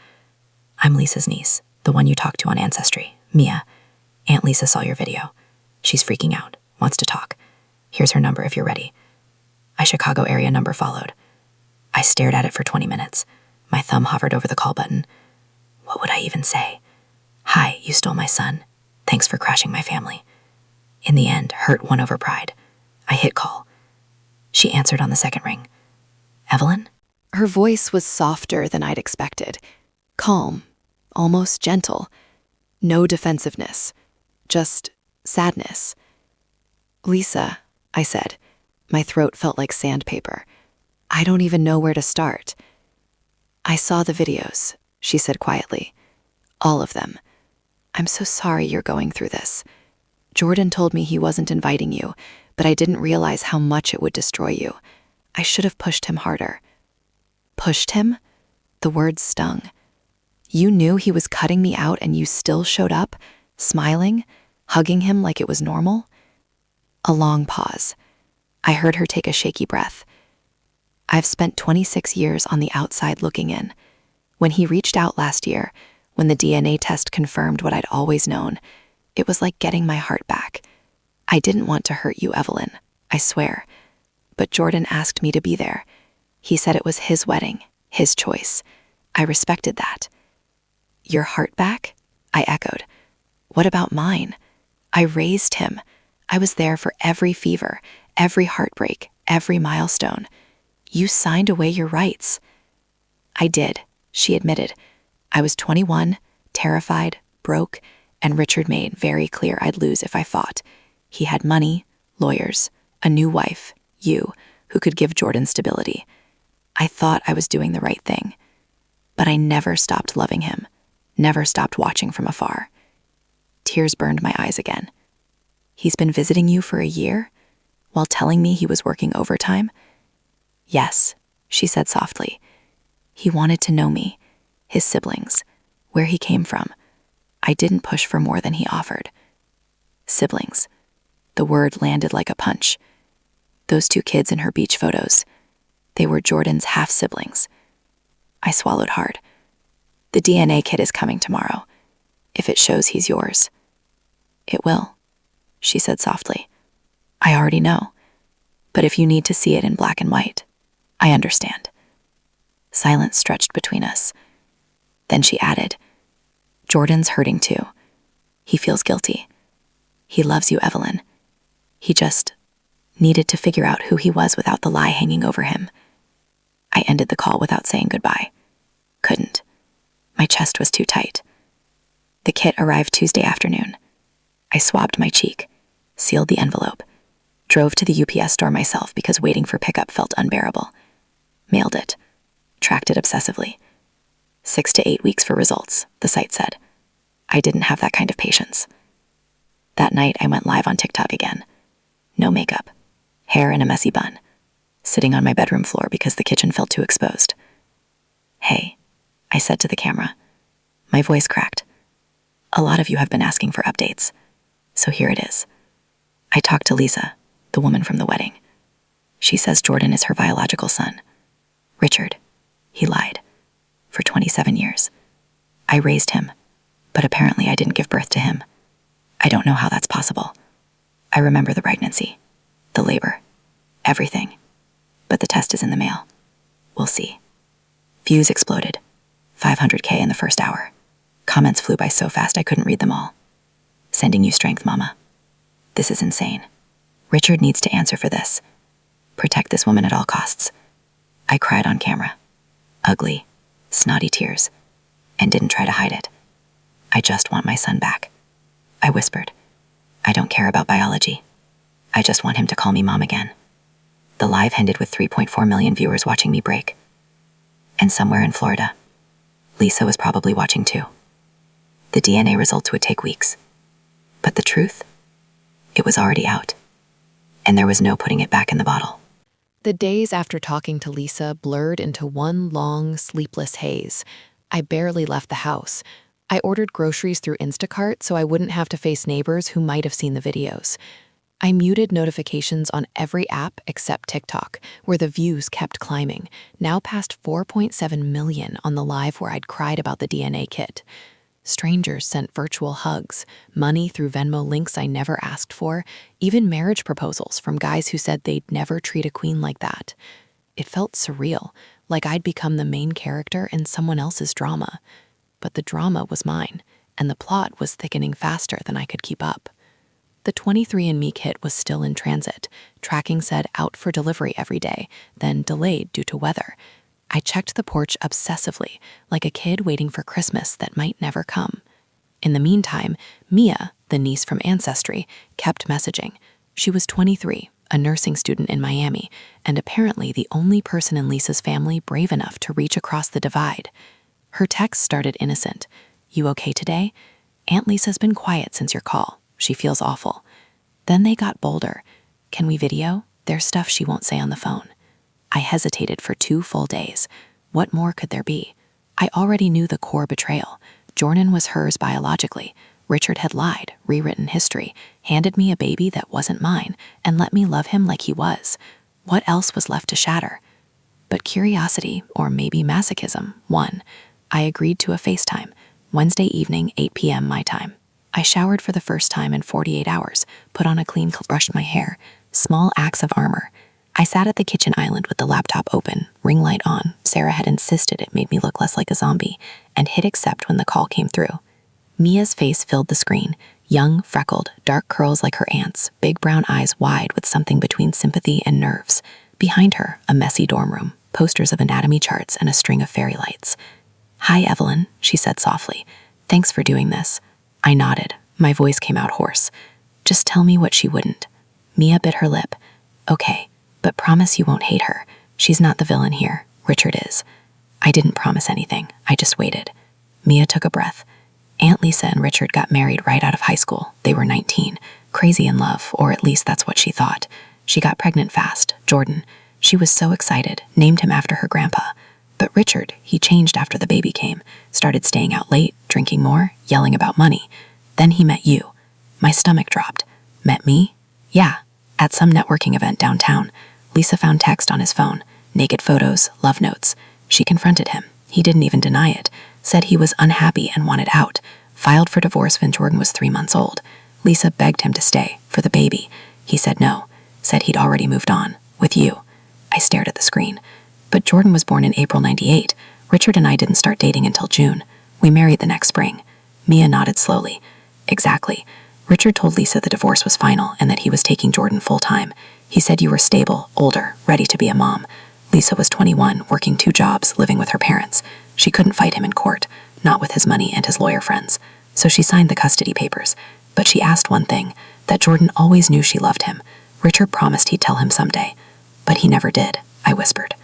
I'm Lisa's niece, the one you talked to on Ancestry, Mia. Aunt Lisa saw your video. She's freaking out, wants to talk. Here's her number if you're ready. A Chicago area number followed. I stared at it for 20 minutes. My thumb hovered over the call button. What would I even say? Hi, you stole my son. Thanks for crashing my family. In the end, hurt won over pride. I hit call. She answered on the second ring. Evelyn? Her voice was softer than I'd expected. Calm, almost gentle. No defensiveness. Just sadness. Lisa, I said. My throat felt like sandpaper. I don't even know where to start. I saw the videos, she said quietly. All of them. I'm so sorry you're going through this. Jordan told me he wasn't inviting you, but I didn't realize how much it would destroy you. I should have pushed him harder. Pushed him? The words stung. You knew he was cutting me out and you still showed up, smiling, hugging him like it was normal? A long pause. I heard her take a shaky breath. I've spent 26 years on the outside looking in. When he reached out last year, when the DNA test confirmed what I'd always known, it was like getting my heart back. I didn't want to hurt you, Evelyn, I swear. But Jordan asked me to be there. He said it was his wedding, his choice. I respected that. Your heart back? I echoed. What about mine? I raised him. I was there for every fever, every heartbreak, every milestone. You signed away your rights. I did, she admitted. I was 21, terrified, broke, and Richard made very clear I'd lose if I fought. He had money, lawyers, a new wife, you, who could give Jordan stability. I thought I was doing the right thing. But I never stopped loving him. never stopped watching from afar. Tears burned my eyes again. He's been visiting you for a year, while telling me he was working overtime? Yes, she said softly. He wanted to know me, his siblings, where he came from. I didn't push for more than he offered. Siblings. The word landed like a punch. Those 2 kids in her beach photos. They were Jordan's half-siblings. I swallowed hard. The DNA kit is coming tomorrow, if it shows he's yours. It will, she said softly. I already know, but if you need to see it in black and white, I understand. Silence stretched between us. Then she added, Jordan's hurting too. He feels guilty. He loves you, Evelyn. He just needed to figure out who he was without the lie hanging over him. I ended the call without saying goodbye. Couldn't. My chest was too tight. The kit arrived Tuesday afternoon. I swabbed my cheek, sealed the envelope, drove to the UPS store myself because waiting for pickup felt unbearable. Mailed it, tracked it obsessively. 6 to 8 weeks for results, the site said. I didn't have that kind of patience. That night, I went live on TikTok again. No makeup, hair in a messy bun, sitting on my bedroom floor because the kitchen felt too exposed. Hey, I said to the camera. My voice cracked. A lot of you have been asking for updates, so here it is. I talked to Lisa, the woman from the wedding. She says Jordan is her biological son. Richard, he lied, for 27 years. I raised him, but apparently I didn't give birth to him. I don't know how that's possible. I remember the pregnancy, the labor, everything, but the test is in the mail. We'll see. Views exploded, 500K in the first hour. Comments flew by so fast I couldn't read them all. Sending you strength, Mama. This is insane. Richard needs to answer for this. Protect this woman at all costs. I cried on camera. Ugly, snotty tears, and didn't try to hide it. I just want my son back. I whispered. I don't care about biology. I just want him to call me Mom again. The live ended with 3.4 million viewers watching me break. And somewhere in Florida, Lisa was probably watching too. The DNA results would take weeks. But the truth? It was already out. And there was no putting it back in the bottle. The days after talking to Lisa blurred into one long, sleepless haze. I barely left the house. I ordered groceries through Instacart so I wouldn't have to face neighbors who might have seen the videos. I muted notifications on every app except TikTok, where the views kept climbing, now past 4.7 million on the live where I'd cried about the DNA kit. Strangers sent virtual hugs, money through Venmo links I never asked for, even marriage proposals from guys who said they'd never treat a queen like that. It felt surreal, like I'd become the main character in someone else's drama. But the drama was mine, and the plot was thickening faster than I could keep up. The 23andMe kit was still in transit. Tracking said out for delivery every day, then delayed due to weather. I checked the porch obsessively, like a kid waiting for Christmas that might never come. In the meantime, Mia, the niece from Ancestry, kept messaging. She was 23, a nursing student in Miami, and apparently the only person in Lisa's family brave enough to reach across the divide. Her text started innocent. You okay today? Aunt Lisa's been quiet since your call. She feels awful. Then they got bolder. Can we video? There's stuff she won't say on the phone. I hesitated for 2 full days. What more could there be? I already knew the core betrayal. Jordan was hers biologically. Richard had lied, rewritten history, handed me a baby that wasn't mine, and let me love him like he was. What else was left to shatter? But curiosity, or maybe masochism, won. I agreed to a FaceTime, Wednesday evening, 8 p.m. my time. I showered for the first time in 48 hours, put on a clean, brushed my hair. Small acts of armor. I sat at the kitchen island with the laptop open, ring light on. Sarah had insisted it made me look less like a zombie, and hit accept when the call came through. Mia's face filled the screen, young, freckled, dark curls like her aunt's, big brown eyes wide with something between sympathy and nerves. Behind her, a messy dorm room, posters of anatomy charts and a string of fairy lights. Hi, Evelyn, she said softly. Thanks for doing this. I nodded. My voice came out hoarse. Just tell me what she wouldn't. Mia bit her lip. Okay, but promise you won't hate her. She's not the villain here. Richard is. I didn't promise anything. I just waited. Mia took a breath. Aunt Lisa and Richard got married right out of high school. They were 19, crazy in love, or at least that's what she thought. She got pregnant fast, Jordan. She was so excited, named him after her grandpa. But Richard, he changed after the baby came, started staying out late, drinking more, yelling about money. Then he met you. My stomach dropped. Met me? Yeah, at some networking event downtown. Lisa found text on his phone, naked photos, love notes. She confronted him. He didn't even deny it. Said he was unhappy and wanted out. Filed for divorce when Jordan was 3 months old. Lisa begged him to stay, for the baby. He said no. Said he'd already moved on. With you. I stared at the screen. But Jordan was born in April '98. Richard and I didn't start dating until June. We married the next spring. Mia nodded slowly. Exactly. Richard told Lisa the divorce was final and that he was taking Jordan full-time. He said you were stable, older, ready to be a mom. Lisa was 21, working 2 jobs, living with her parents. She couldn't fight him in court, not with his money and his lawyer friends. So she signed the custody papers. But she asked one thing, that Jordan always knew she loved him. Richard promised he'd tell him someday. But he never did, I whispered.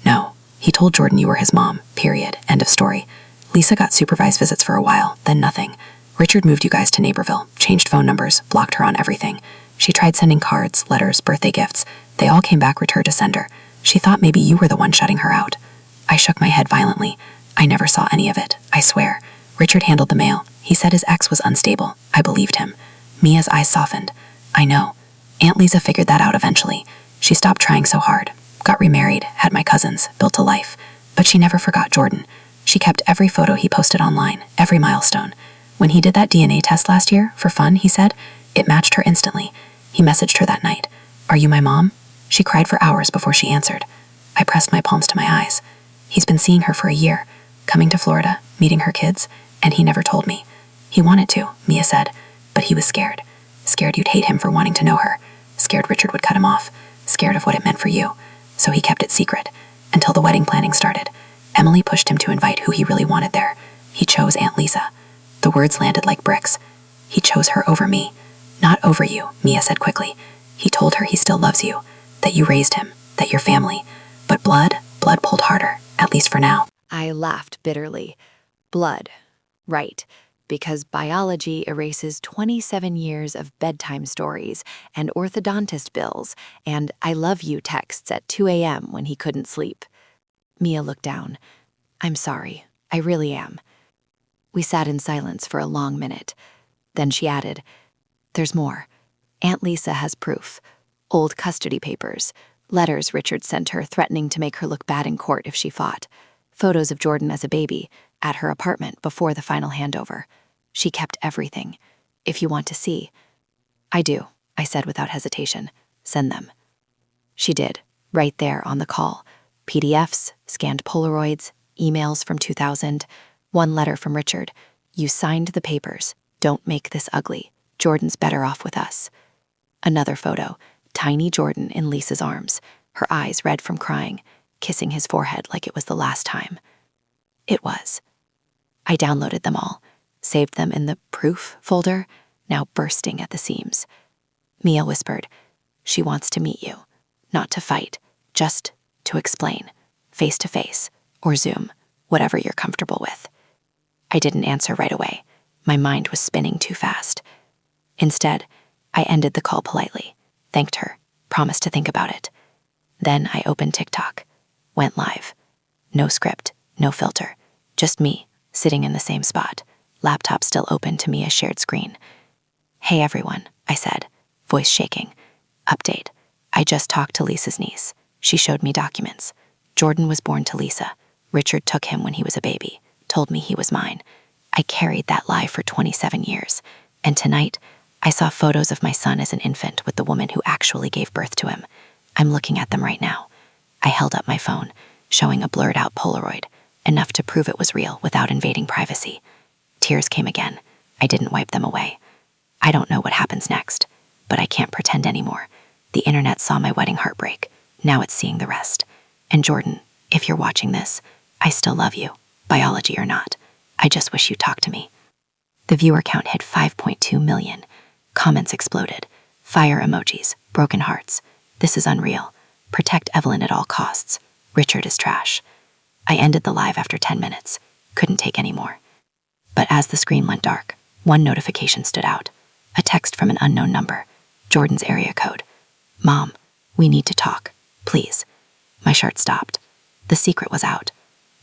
No, he told Jordan you were his mom, period, end of story. Lisa got supervised visits for a while, then nothing. Richard moved you guys to Naperville, changed phone numbers, blocked her on everything. She tried sending cards, letters, birthday gifts. They all came back returned to sender. She thought maybe you were the one shutting her out. I shook my head violently. I never saw any of it, I swear. Richard handled the mail. He said his ex was unstable. I believed him. Mia's eyes softened. I know. Aunt Lisa figured that out eventually. She stopped trying so hard. Got remarried, had my cousins, built a life. But she never forgot Jordan. She kept every photo he posted online, every milestone. When he did that DNA test last year, for fun, he said, it matched her instantly. He messaged her that night. Are you my mom? She cried for hours before she answered. I pressed my palms to my eyes. He's been seeing her for a year, coming to Florida, meeting her kids, and he never told me. He wanted to, Mia said, but he was scared. Scared you'd hate him for wanting to know her. Scared Richard would cut him off. Scared of what it meant for you. So he kept it secret, until the wedding planning started. Emily pushed him to invite who he really wanted there. He chose Aunt Lisa. The words landed like bricks. He chose her over me. Not over you, Mia said quickly. He told her he still loves you, that you raised him, that you're family. But blood pulled harder, at least for now. I laughed bitterly. Blood. Right. Because biology erases 27 years of bedtime stories and orthodontist bills and I love you texts at 2 a.m. when he couldn't sleep. Mia looked down. I'm sorry. I really am. We sat in silence for a long minute. Then she added, there's more. Aunt Lisa has proof. Old custody papers. Letters Richard sent her threatening to make her look bad in court if she fought. Photos of Jordan as a baby, at her apartment before the final handover. She kept everything. If you want to see. I do, I said without hesitation. Send them. She did, right there on the call. PDFs, scanned Polaroids, emails from 2000, one letter from Richard. You signed the papers. Don't make this ugly. Jordan's better off with us. Another photo, tiny Jordan in Lisa's arms, her eyes red from crying, kissing his forehead like it was the last time. It was. I downloaded them all, saved them in the proof folder, now bursting at the seams. Mia whispered, she wants to meet you, not to fight, just to explain, face to face, or Zoom, whatever you're comfortable with. I didn't answer right away. My mind was spinning too fast. Instead, I ended the call politely, thanked her, promised to think about it. Then I opened TikTok, went live. No script, no filter, just me, sitting in the same spot, laptop still open to Mia's shared screen. Hey everyone, I said, voice shaking. Update. I just talked to Lisa's niece. She showed me documents. Jordan was born to Lisa. Richard took him when he was a baby, told me he was mine. I carried that lie for 27 years, and tonight, I saw photos of my son as an infant with the woman who actually gave birth to him. I'm looking at them right now. I held up my phone, showing a blurred-out Polaroid, enough to prove it was real without invading privacy. Tears came again. I didn't wipe them away. I don't know what happens next, but I can't pretend anymore. The internet saw my wedding heartbreak. Now it's seeing the rest. And Jordan, if you're watching this, I still love you, biology or not. I just wish you'd talk to me. The viewer count hit 5.2 million. Comments exploded. Fire emojis, broken hearts. This is unreal. Protect Evelyn at all costs. Richard is trash. I ended the live after 10 minutes. Couldn't take any more. But as the screen went dark, one notification stood out. A text from an unknown number. Jordan's area code. "Mom, we need to talk, please." My shirt stopped. The secret was out.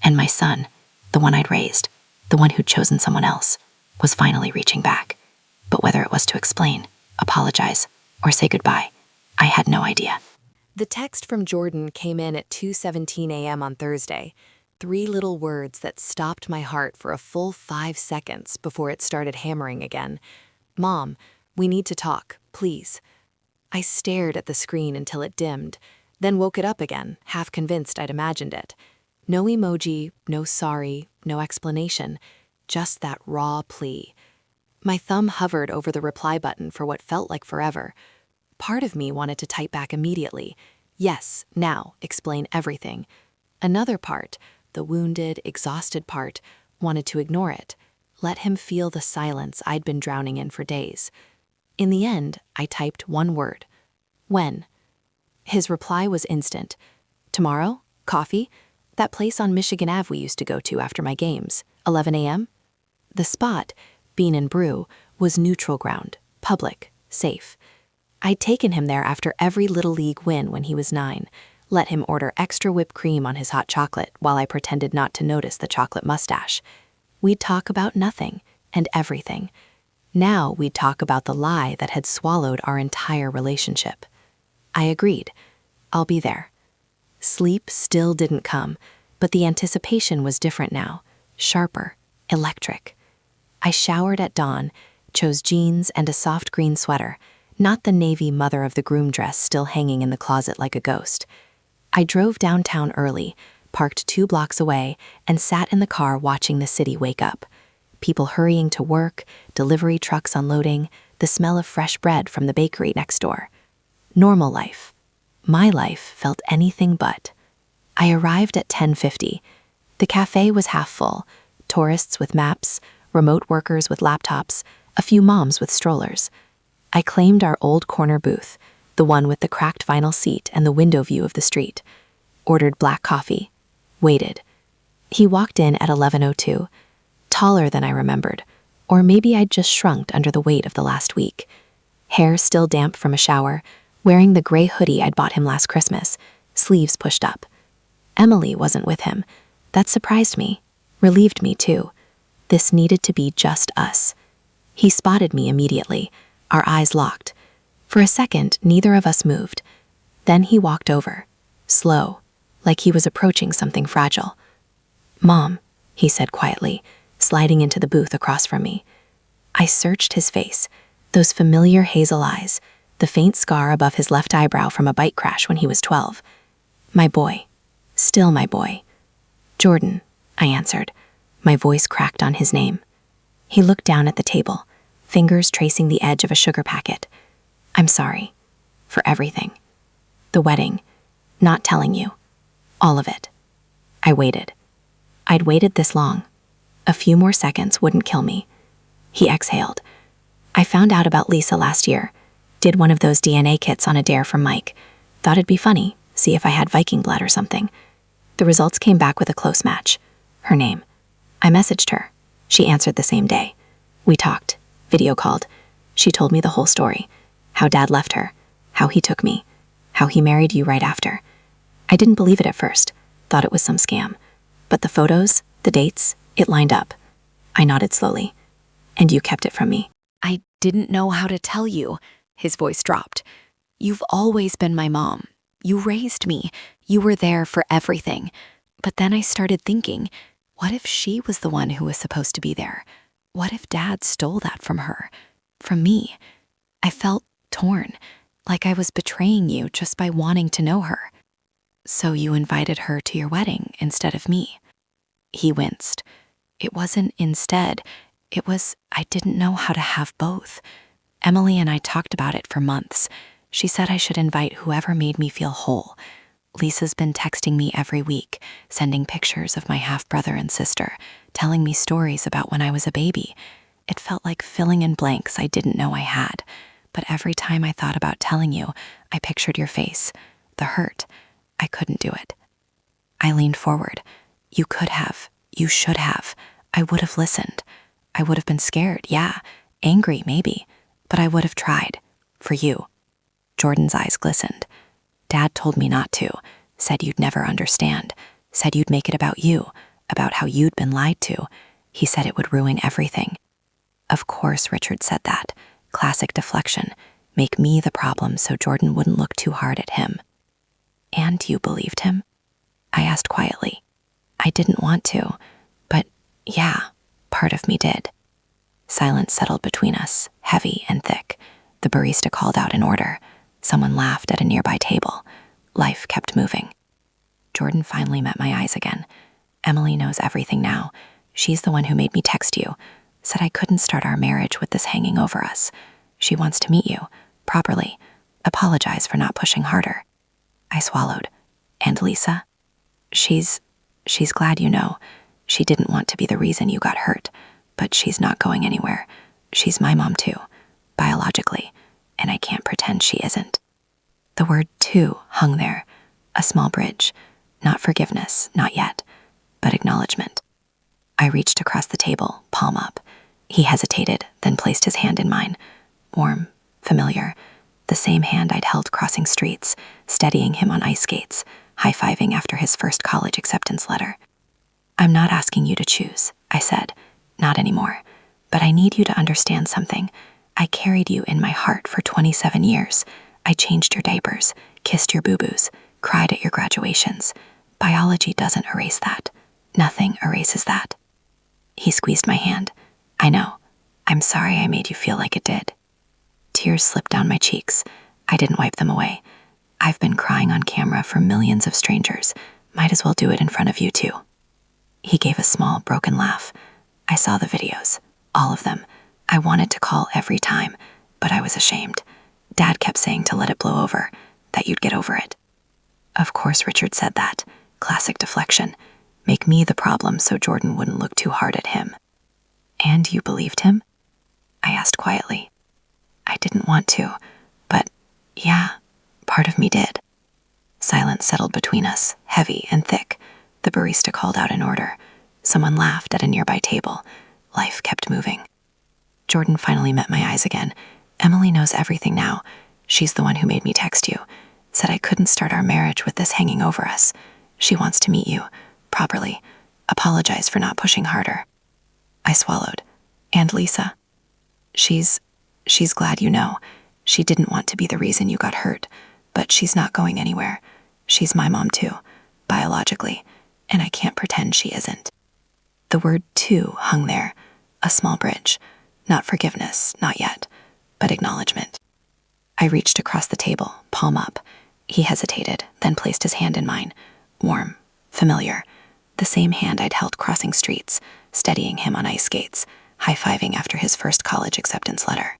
And my son, the one I'd raised, the one who'd chosen someone else, was finally reaching back. But whether it was to explain, apologize, or say goodbye, I had no idea. The text from Jordan came in at 2:17 a.m. on Thursday. 3 little words that stopped my heart for a full 5 seconds before it started hammering again. "Mom, we need to talk, please." I stared at the screen until it dimmed, then woke it up again, half convinced I'd imagined it. No emoji, no sorry, no explanation, just that raw plea. My thumb hovered over the reply button for what felt like forever. Part of me wanted to type back immediately. Yes, now, explain everything. Another part, the wounded, exhausted part, wanted to ignore it. Let him feel the silence I'd been drowning in for days. In the end, I typed one word. When? His reply was instant. "Tomorrow? Coffee? That place on Michigan Ave we used to go to after my games. 11 a.m.? The spot, Bean and Brew, was neutral ground, public, safe. I'd taken him there after every Little League win when he was 9, let him order extra whipped cream on his hot chocolate while I pretended not to notice the chocolate mustache. We'd talk about nothing and everything. Now we'd talk about the lie that had swallowed our entire relationship. I agreed. I'll be there. Sleep still didn't come, but the anticipation was different now, sharper, electric. I showered at dawn, chose jeans and a soft green sweater, not the navy mother of the groom dress still hanging in the closet like a ghost. I drove downtown early, parked 2 blocks away, and sat in the car watching the city wake up. People hurrying to work, delivery trucks unloading, the smell of fresh bread from the bakery next door. Normal life. My life felt anything but. I arrived at 10:50. The cafe was half full. Tourists with maps, remote workers with laptops, a few moms with strollers. I claimed our old corner booth, the one with the cracked vinyl seat and the window view of the street. Ordered black coffee. Waited. He walked in at 11:02, taller than I remembered, or maybe I'd just shrunk under the weight of the last week. Hair still damp from a shower, wearing the gray hoodie I'd bought him last Christmas, sleeves pushed up. Emily wasn't with him. That surprised me, relieved me too. This needed to be just us. He spotted me immediately, our eyes locked. For a second, neither of us moved. Then he walked over, slow, like he was approaching something fragile. "Mom," he said quietly, sliding into the booth across from me. I searched his face, those familiar hazel eyes, the faint scar above his left eyebrow from a bike crash when he was 12. My boy. Still my boy. "Jordan," I answered. My voice cracked on his name. He looked down at the table, fingers tracing the edge of a sugar packet. "I'm sorry. For everything. The wedding. Not telling you. All of it." I waited. I'd waited this long. A few more seconds wouldn't kill me. He exhaled. "I found out about Lisa last year. Did one of those DNA kits on a dare from Mike. Thought it'd be funny, see if I had Viking blood or something. The results came back with a close match. Her name. I messaged her. She answered the same day. We talked, video called. She told me the whole story. How Dad left her. How he took me. How he married you right after. I didn't believe it at first. Thought it was some scam. But the photos, the dates, it lined up. I nodded slowly. And you kept it from me. I didn't know how to tell you. His voice dropped. You've always been my mom. You raised me. You were there for everything. But then I started thinking, what if she was the one who was supposed to be there? What if Dad stole that from her? From me? I felt torn, like I was betraying you just by wanting to know her. So you invited her to your wedding instead of me. He winced. It wasn't instead. It was I didn't know how to have both. Emily and I talked about it for months. She said I should invite whoever made me feel whole. Lisa's been texting me every week, sending pictures of my half-brother and sister, telling me stories about when I was a baby. It felt like filling in blanks I didn't know I had. But every time I thought about telling you, I pictured your face, the hurt. I couldn't do it. I leaned forward. You could have. You should have. I would have listened. I would have been scared, yeah, angry maybe, but I would have tried. For you. Jordan's eyes glistened. Dad told me not to, said you'd never understand, said you'd make it about you, about how you'd been lied to. He said it would ruin everything. Of course, Richard said that. Classic deflection. Make me the problem so Jordan wouldn't look too hard at him. And you believed him? I asked quietly. I didn't want to, but yeah, part of me did. Silence settled between us, heavy and thick. The barista called out an order. Someone laughed at a nearby table. Life kept moving. Jordan finally met my eyes again. Emily knows everything now. She's the one who made me text you, said I couldn't start our marriage with this hanging over us. She wants to meet you, properly. Apologize for not pushing harder. I swallowed. And Lisa? She's glad you know. She didn't want to be the reason you got hurt, but she's not going anywhere. She's my mom too, biologically, and I can't pretend she isn't. The word "to" hung there, a small bridge, not forgiveness, not yet, but acknowledgement. I reached across the table, palm up. He hesitated, then placed his hand in mine. Warm, familiar, the same hand I'd held crossing streets, steadying him on ice skates, high-fiving after his first college acceptance letter. I'm not asking you to choose, I said, not anymore, but I need you to understand something. I carried you in my heart for 27 years. I changed your diapers, kissed your boo-boos, cried at your graduations. Biology doesn't erase that. Nothing erases that. He squeezed my hand. I know. I'm sorry I made you feel like it did. Tears slipped down my cheeks. I didn't wipe them away. I've been crying on camera for millions of strangers. Might as well do it in front of you too. He gave a small, broken laugh. I saw the videos. All of them. I wanted to call every time, but I was ashamed. Dad kept saying to let it blow over, that you'd get over it. Of course Richard said that. Classic deflection. Make me the problem so Jordan wouldn't look too hard at him. And you believed him? I asked quietly. I didn't want to, but yeah, part of me did. Silence settled between us, heavy and thick. The barista called out an order. Someone laughed at a nearby table. Life kept moving. Jordan finally met my eyes again. Emily knows everything now. She's the one who made me text you. Said I couldn't start our marriage with this hanging over us. She wants to meet you, properly. Apologize for not pushing harder. I swallowed. And Lisa? She's glad you know. She didn't want to be the reason you got hurt, but she's not going anywhere. She's my mom too, biologically, and I can't pretend she isn't. The word "to" hung there, a small bridge. Not forgiveness, not yet, but acknowledgement. I reached across the table, palm up. He hesitated, then placed his hand in mine. Warm, familiar, the same hand I'd held crossing streets, steadying him on ice skates, high-fiving after his first college acceptance letter.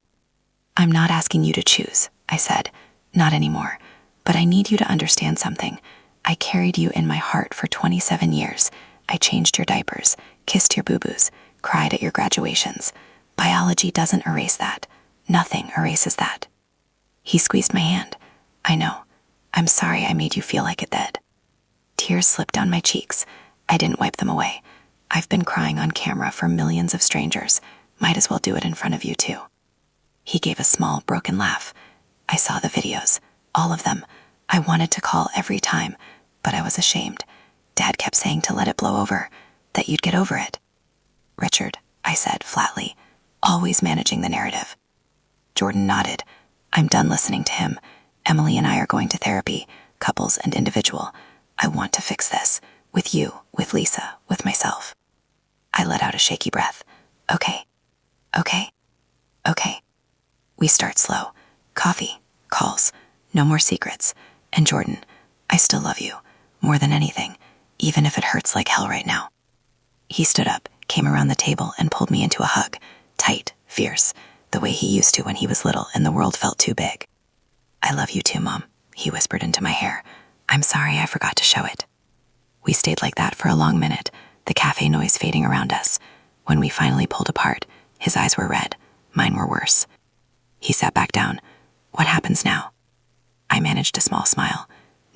I'm not asking you to choose, I said, not anymore, but I need you to understand something. I carried you in my heart for 27 years. I changed your diapers, kissed your boo-boos, cried at your graduations. Biology doesn't erase that. Nothing erases that. He squeezed my hand. I know. I'm sorry I made you feel like it did. Tears slipped down my cheeks. I didn't wipe them away. I've been crying on camera for millions of strangers. Might as well do it in front of you too. He gave a small, broken laugh. I saw the videos. All of them. I wanted to call every time, but I was ashamed. Dad kept saying to let it blow over, that you'd get over it. Richard, I said flatly, always managing the narrative. Jordan nodded. I'm done listening to him. Emily and I are going to therapy, couples and individual. I want to fix this. With you, with Lisa, with myself. I let out a shaky breath. Okay. We start slow. Coffee, calls, no more secrets. And Jordan, I still love you, more than anything, even if it hurts like hell right now. He stood up, came around the table, and pulled me into a hug, tight, fierce, the way he used to when he was little and the world felt too big. I love you too, Mom, he whispered into my hair. I'm sorry I forgot to show it. We stayed like that for a long minute, the cafe noise fading around us. When we finally pulled apart, his eyes were red, mine were worse. He sat back down. What happens now? I managed a small smile.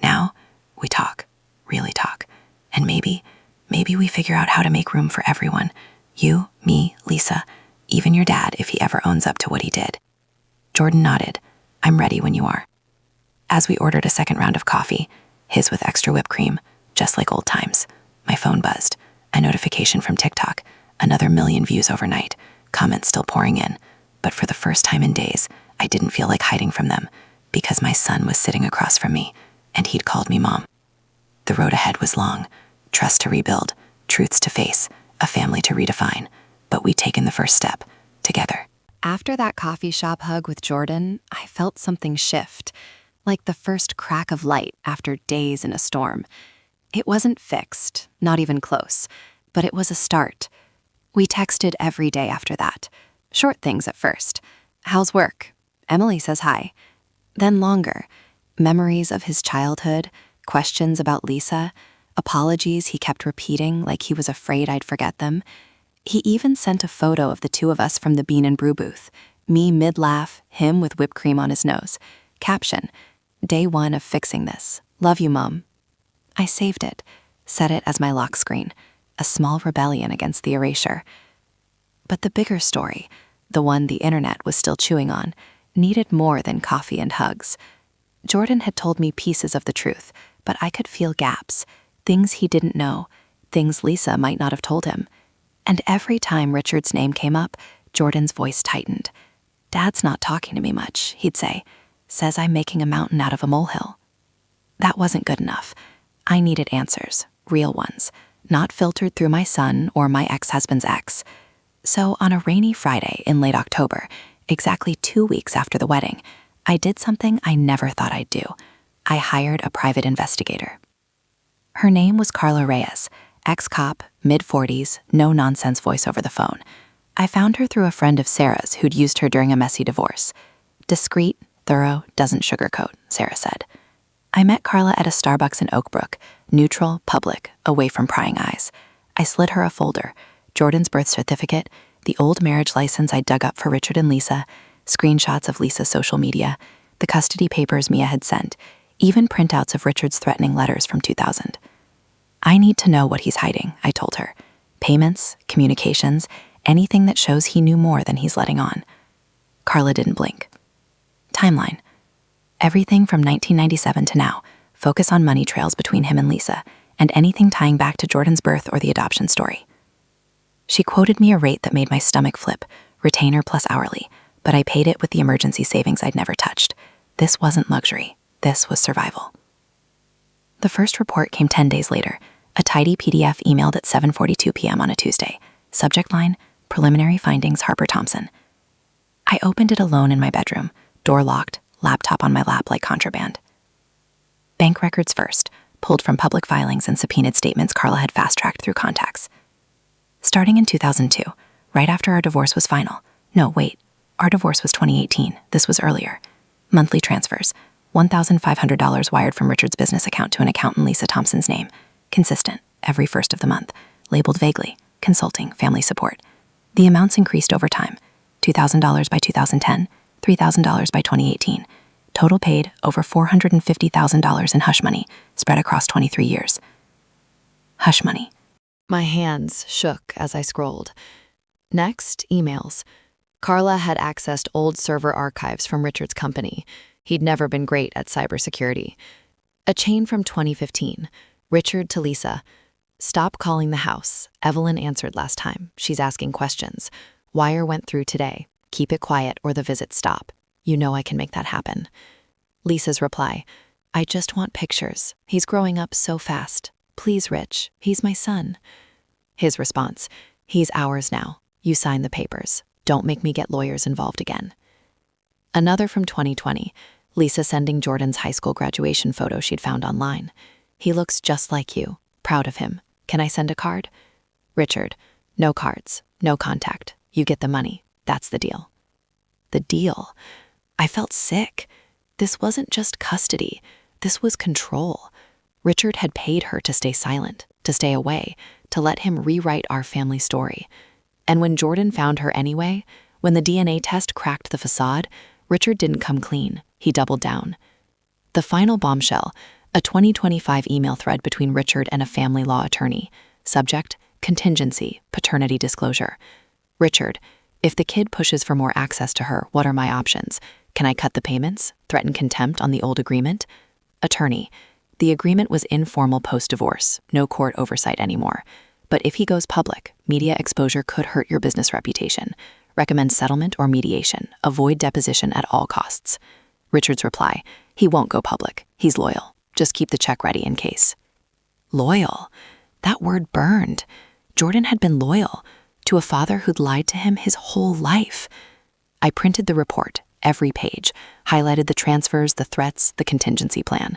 Now, we talk, really talk. And maybe we figure out how to make room for everyone. You, me, Lisa, even your dad if he ever owns up to what he did. Jordan nodded. I'm ready when you are. As we ordered a second round of coffee, his with extra whipped cream, just like old times, my phone buzzed. A notification from TikTok, another 1,000,000 views overnight, comments still pouring in. But for the first time in days, I didn't feel like hiding from them because my son was sitting across from me and he'd called me mom. The road ahead was long, trust to rebuild, truths to face, a family to redefine, but we'd taken the first step, together. After that coffee shop hug with Jordan, I felt something shift, like the first crack of light after days in a storm. It wasn't fixed, not even close, but it was a start. We texted every day after that. Short things at first. How's work? Emily says hi. Then longer. Memories of his childhood, questions about Lisa, apologies he kept repeating like he was afraid I'd forget them. He even sent a photo of the two of us from the Bean and Brew booth, me mid-laugh, him with whipped cream on his nose. Caption, Day 1 of fixing this. Love you, Mom. I saved it, set it as my lock screen, a small rebellion against the erasure. But the bigger story, the one the internet was still chewing on, needed more than coffee and hugs. Jordan had told me pieces of the truth, but I could feel gaps, things he didn't know, things Lisa might not have told him. And every time Richard's name came up, Jordan's voice tightened. Dad's not talking to me much, he'd say. Says I'm making a mountain out of a molehill. That wasn't good enough. I needed answers, real ones, not filtered through my son or my ex-husband's ex. So on a rainy Friday in late October, exactly 2 weeks after the wedding, I did something I never thought I'd do. I hired a private investigator. Her name was Carla Reyes, ex-cop, mid-40s, no-nonsense voice over the phone. I found her through a friend of Sarah's who'd used her during a messy divorce. Discreet, thorough, doesn't sugarcoat, Sarah said. I met Carla at a Starbucks in Oak Brook, neutral, public, away from prying eyes. I slid her a folder, Jordan's birth certificate, the old marriage license I dug up for Richard and Lisa, screenshots of Lisa's social media, the custody papers Mia had sent, even printouts of Richard's threatening letters from 2000. I need to know what he's hiding, I told her. Payments, communications, anything that shows he knew more than he's letting on. Carla didn't blink. Timeline. Everything from 1997 to now. Focus on money trails between him and Lisa, and anything tying back to Jordan's birth or the adoption story. She quoted me a rate that made my stomach flip, retainer plus hourly, but I paid it with the emergency savings I'd never touched. This wasn't luxury. This was survival. The first report came 10 days later, a tidy PDF emailed at 7:42 p.m. on a Tuesday. Subject line, Preliminary Findings, Harper Thompson. I opened it alone in my bedroom, door locked, laptop on my lap like contraband. Bank records first, pulled from public filings and subpoenaed statements Carla had fast-tracked through contacts. Starting in 2002, right after our divorce was final. No, wait, our divorce was 2018. This was earlier. Monthly transfers, $1,500 wired from Richard's business account to an account in Lisa Thompson's name. Consistent, every first of the month. Labeled vaguely, consulting, family support. The amounts increased over time. $2,000 by 2010, $3,000 by 2018. Total paid over $450,000 in hush money, spread across 23 years. Hush money. My hands shook as I scrolled. Next, emails. Carla had accessed old server archives from Richard's company. He'd never been great at cybersecurity. A chain from 2015. Richard to Lisa. Stop calling the house. Evelyn answered last time. She's asking questions. Wire went through today. Keep it quiet or the visits stop. You know I can make that happen. Lisa's reply. I just want pictures. He's growing up so fast. Please, Rich. He's my son. His response. He's ours now. You sign the papers. Don't make me get lawyers involved again. Another from 2020. Lisa sending Jordan's high school graduation photo she'd found online. He looks just like you. Proud of him. Can I send a card? Richard. No cards. No contact. You get the money. That's the deal. The deal. I felt sick. This wasn't just custody. This was control. Richard had paid her to stay silent, to stay away, to let him rewrite our family story. And when Jordan found her anyway, when the DNA test cracked the facade, Richard didn't come clean. He doubled down. The final bombshell, a 2025 email thread between Richard and a family law attorney. Subject, Contingency, paternity disclosure. Richard, if the kid pushes for more access to her, what are my options? Can I cut the payments? Threaten contempt on the old agreement? Attorney, the agreement was informal post-divorce, no court oversight anymore. But if he goes public, media exposure could hurt your business reputation. Recommend settlement or mediation. Avoid deposition at all costs. Richard's reply, he won't go public. He's loyal. Just keep the check ready in case. Loyal. That word burned. Jordan had been loyal to a father who'd lied to him his whole life. I printed the report, every page, highlighted the transfers, the threats, the contingency plan.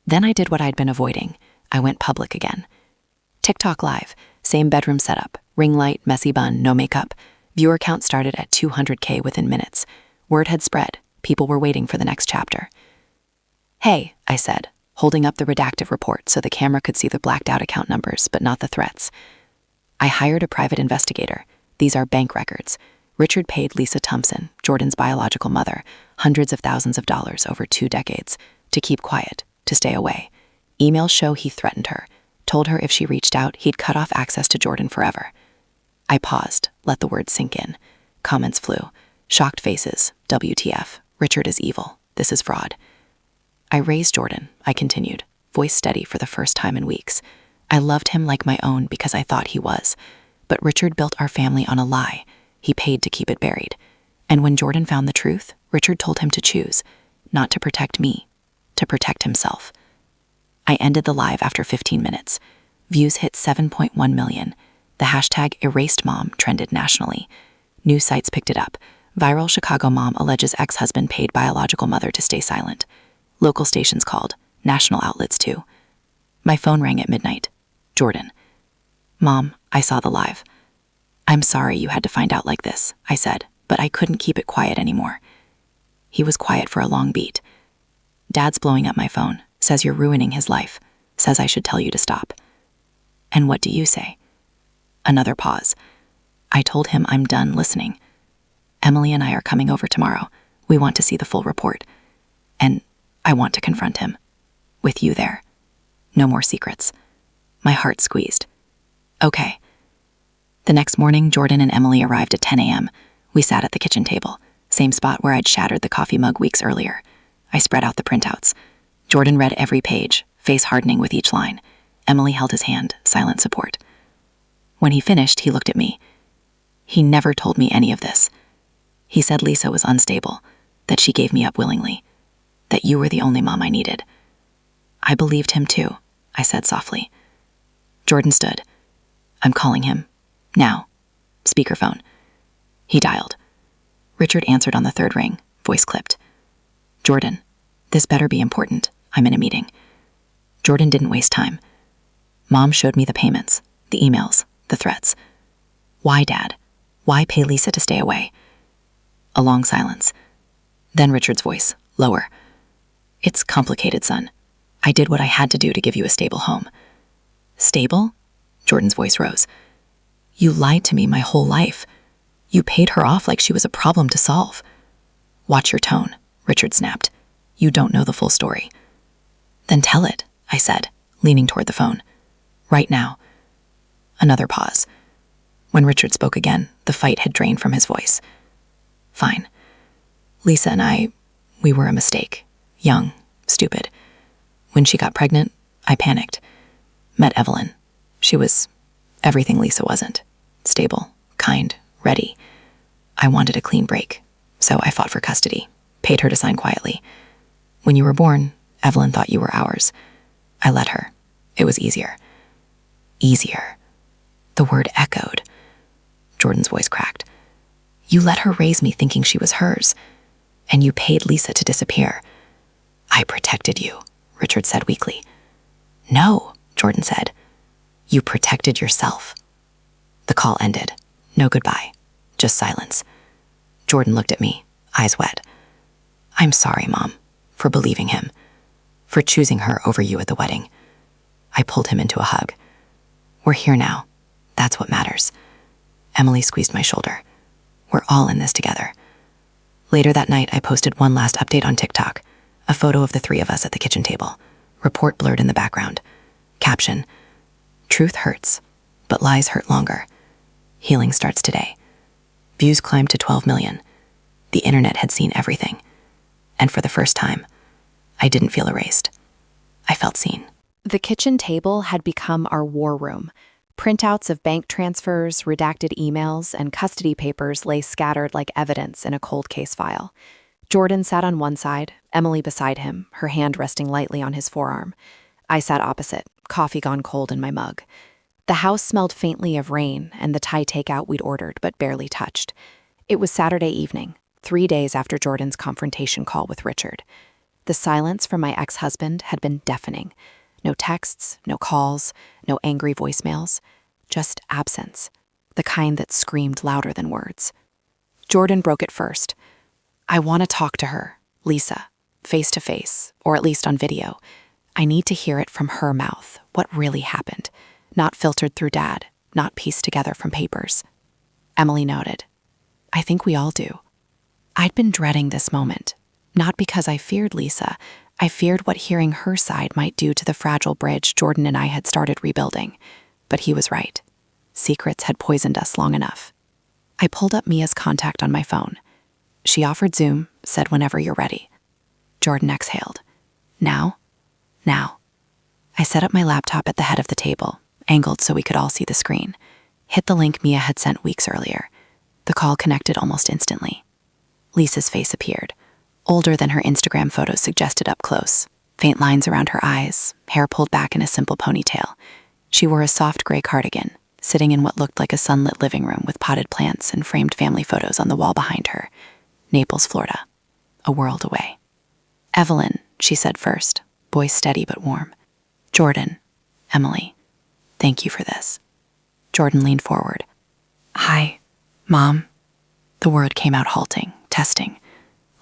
Then I did what I'd been avoiding. I went public again. TikTok Live, same bedroom setup, ring light, messy bun, no makeup. Viewer count started at 200K within minutes. Word had spread. People were waiting for the next chapter. Hey, I said, holding up the redacted report so the camera could see the blacked out account numbers, but not the threats. I hired a private investigator. These are bank records. Richard paid Lisa Thompson, Jordan's biological mother, hundreds of thousands of dollars over 2 decades, to keep quiet, to stay away. Emails show he threatened her, told her if she reached out, he'd cut off access to Jordan forever. I paused, let the words sink in. Comments flew. Shocked faces. WTF. Richard is evil. This is fraud. I raised Jordan, I continued, voice steady for the first time in weeks. I loved him like my own because I thought he was. But Richard built our family on a lie. He paid to keep it buried. And when Jordan found the truth, Richard told him to choose, not to protect me, to protect himself. I ended the live after 15 minutes. Views hit 7.1 million. The hashtag #ErasedMom trended nationally. News sites picked it up. Viral Chicago mom alleges ex-husband paid biological mother to stay silent. Local stations called, national outlets too. My phone rang at midnight. Jordan. Mom, I saw the live. I'm sorry you had to find out like this, I said, but I couldn't keep it quiet anymore. He was quiet for a long beat. Dad's blowing up my phone, says you're ruining his life, says I should tell you to stop. And what do you say? Another pause. I told him I'm done listening. Emily and I are coming over tomorrow. We want to see the full report. And I want to confront him. With you there. No more secrets. My heart squeezed. Okay. The next morning, Jordan and Emily arrived at 10 a.m. We sat at the kitchen table, same spot where I'd shattered the coffee mug weeks earlier. I spread out the printouts. Jordan read every page, face hardening with each line. Emily held his hand, silent support. When he finished, he looked at me. He never told me any of this. He said Lisa was unstable, that she gave me up willingly, that you were the only mom I needed. I believed him too, I said softly. Jordan stood. I'm calling him. Now. Speakerphone. He dialed. Richard answered on the third ring, voice clipped. Jordan, this better be important. I'm in a meeting. Jordan didn't waste time. Mom showed me the payments, the emails, the threats. Why, Dad? Why pay Lisa to stay away? A long silence. Then Richard's voice, lower. It's complicated, son. I did what I had to do to give you a stable home. Stable? Jordan's voice rose. You lied to me my whole life. You paid her off like she was a problem to solve. Watch your tone, Richard snapped. You don't know the full story. Then tell it, I said, leaning toward the phone. Right now. Another pause. When Richard spoke again, the fight had drained from his voice. Fine. Lisa and we were a mistake. Young, stupid. When she got pregnant, I panicked. Met Evelyn. She was everything Lisa wasn't. Stable, kind, ready. I wanted a clean break, so I fought for custody, paid her to sign quietly. When you were born, Evelyn thought you were ours. I let her. It was easier. Easier. The word echoed. Jordan's voice cracked. You let her raise me thinking she was hers, and you paid Lisa to disappear. I protected you, Richard said weakly. No, Jordan said. You protected yourself. The call ended. No goodbye. Just silence. Jordan looked at me, eyes wet. I'm sorry, Mom, for believing him, for choosing her over you at the wedding. I pulled him into a hug. We're here now. That's what matters. Emily squeezed my shoulder. We're all in this together. Later that night, I posted one last update on TikTok, a photo of the three of us at the kitchen table, report blurred in the background. Caption, truth hurts, but But lies hurt longer. Healing starts today. Views climbed to 12 million. The internet had seen everything. And for the first time, I didn't feel erased. I felt seen. The kitchen table had become our war room. Printouts of bank transfers, redacted emails, and custody papers lay scattered like evidence in a cold case file. Jordan sat on one side, Emily beside him, her hand resting lightly on his forearm. I sat opposite, coffee gone cold in my mug. The house smelled faintly of rain and the Thai takeout we'd ordered but barely touched. It was Saturday evening, 3 days after Jordan's confrontation call with Richard. The silence from my ex-husband had been deafening. No texts, no calls, no angry voicemails, just absence, the kind that screamed louder than words. Jordan broke it first. I want to talk to her, Lisa, face to face, or at least on video. I need to hear it from her mouth, what really happened, not filtered through Dad, not pieced together from papers. Emily nodded. I think we all do. I'd been dreading this moment, not because I feared Lisa. I feared what hearing her side might do to the fragile bridge Jordan and I had started rebuilding. But he was right. Secrets had poisoned us long enough. I pulled up Mia's contact on my phone. She offered Zoom, said whenever you're ready. Jordan exhaled. Now? Now. I set up my laptop at the head of the table, angled so we could all see the screen. Hit the link Mia had sent weeks earlier. The call connected almost instantly. Lisa's face appeared, older than her Instagram photos suggested up close, faint lines around her eyes, hair pulled back in a simple ponytail. She wore a soft gray cardigan, sitting in what looked like a sunlit living room with potted plants and framed family photos on the wall behind her. Naples, Florida. A world away. Evelyn, she said first, voice steady but warm. Jordan, Emily, thank you for this. Jordan leaned forward. Hi, Mom. The word came out halting, testing.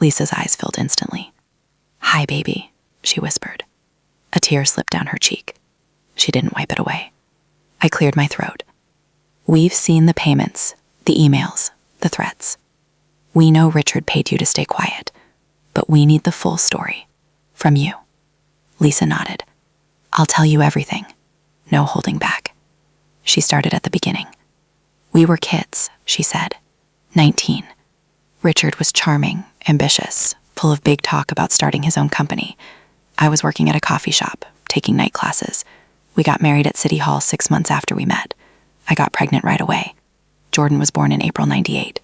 Lisa's eyes filled instantly. Hi, baby, she whispered. A tear slipped down her cheek. She didn't wipe it away. I cleared my throat. We've seen the payments, the emails, the threats. We know Richard paid you to stay quiet, but we need the full story. From you. Lisa nodded. I'll tell you everything. No holding back. She started at the beginning. We were kids, she said. 19. Richard was charming, ambitious, full of big talk about starting his own company. I was working at a coffee shop, taking night classes. We got married at City Hall 6 months after we met. I got pregnant right away. Jordan was born in April '98.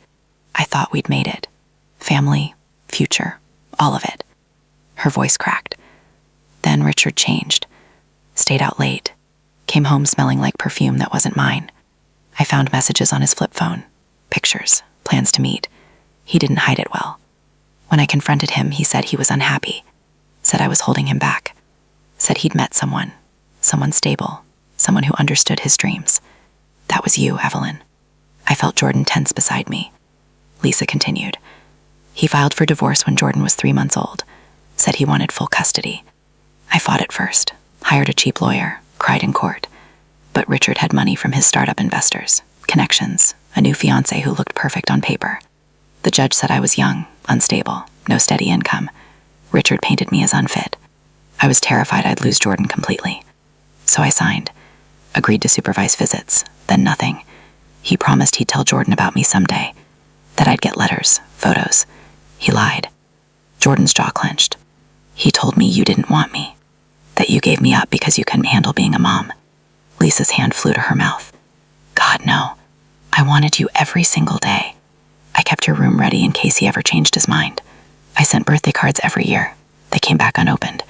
I thought we'd made it. Family, future, all of it. Her voice cracked. Then Richard changed. Stayed out late. Came home smelling like perfume that wasn't mine. I found messages on his flip phone. Pictures, plans to meet. He didn't hide it well. When I confronted him, he said he was unhappy. Said I was holding him back. Said he'd met someone stable, someone who understood his dreams. That was you, Evelyn. I felt Jordan tense beside me. Lisa continued. He filed for divorce when Jordan was 3 months old. Said he wanted full custody. I fought at first, hired a cheap lawyer, cried in court. But Richard had money from his startup investors, connections, a new fiancé who looked perfect on paper. The judge said I was young, unstable, no steady income. Richard painted me as unfit. I was terrified I'd lose Jordan completely. So I signed. Agreed to supervise visits, then nothing. He promised he'd tell Jordan about me someday. That I'd get letters, photos. He lied. Jordan's jaw clenched. He told me you didn't want me. That you gave me up because you couldn't handle being a mom. Lisa's hand flew to her mouth. God, no. I wanted you every single day. I kept your room ready in case he ever changed his mind. I sent birthday cards every year. They came back unopened.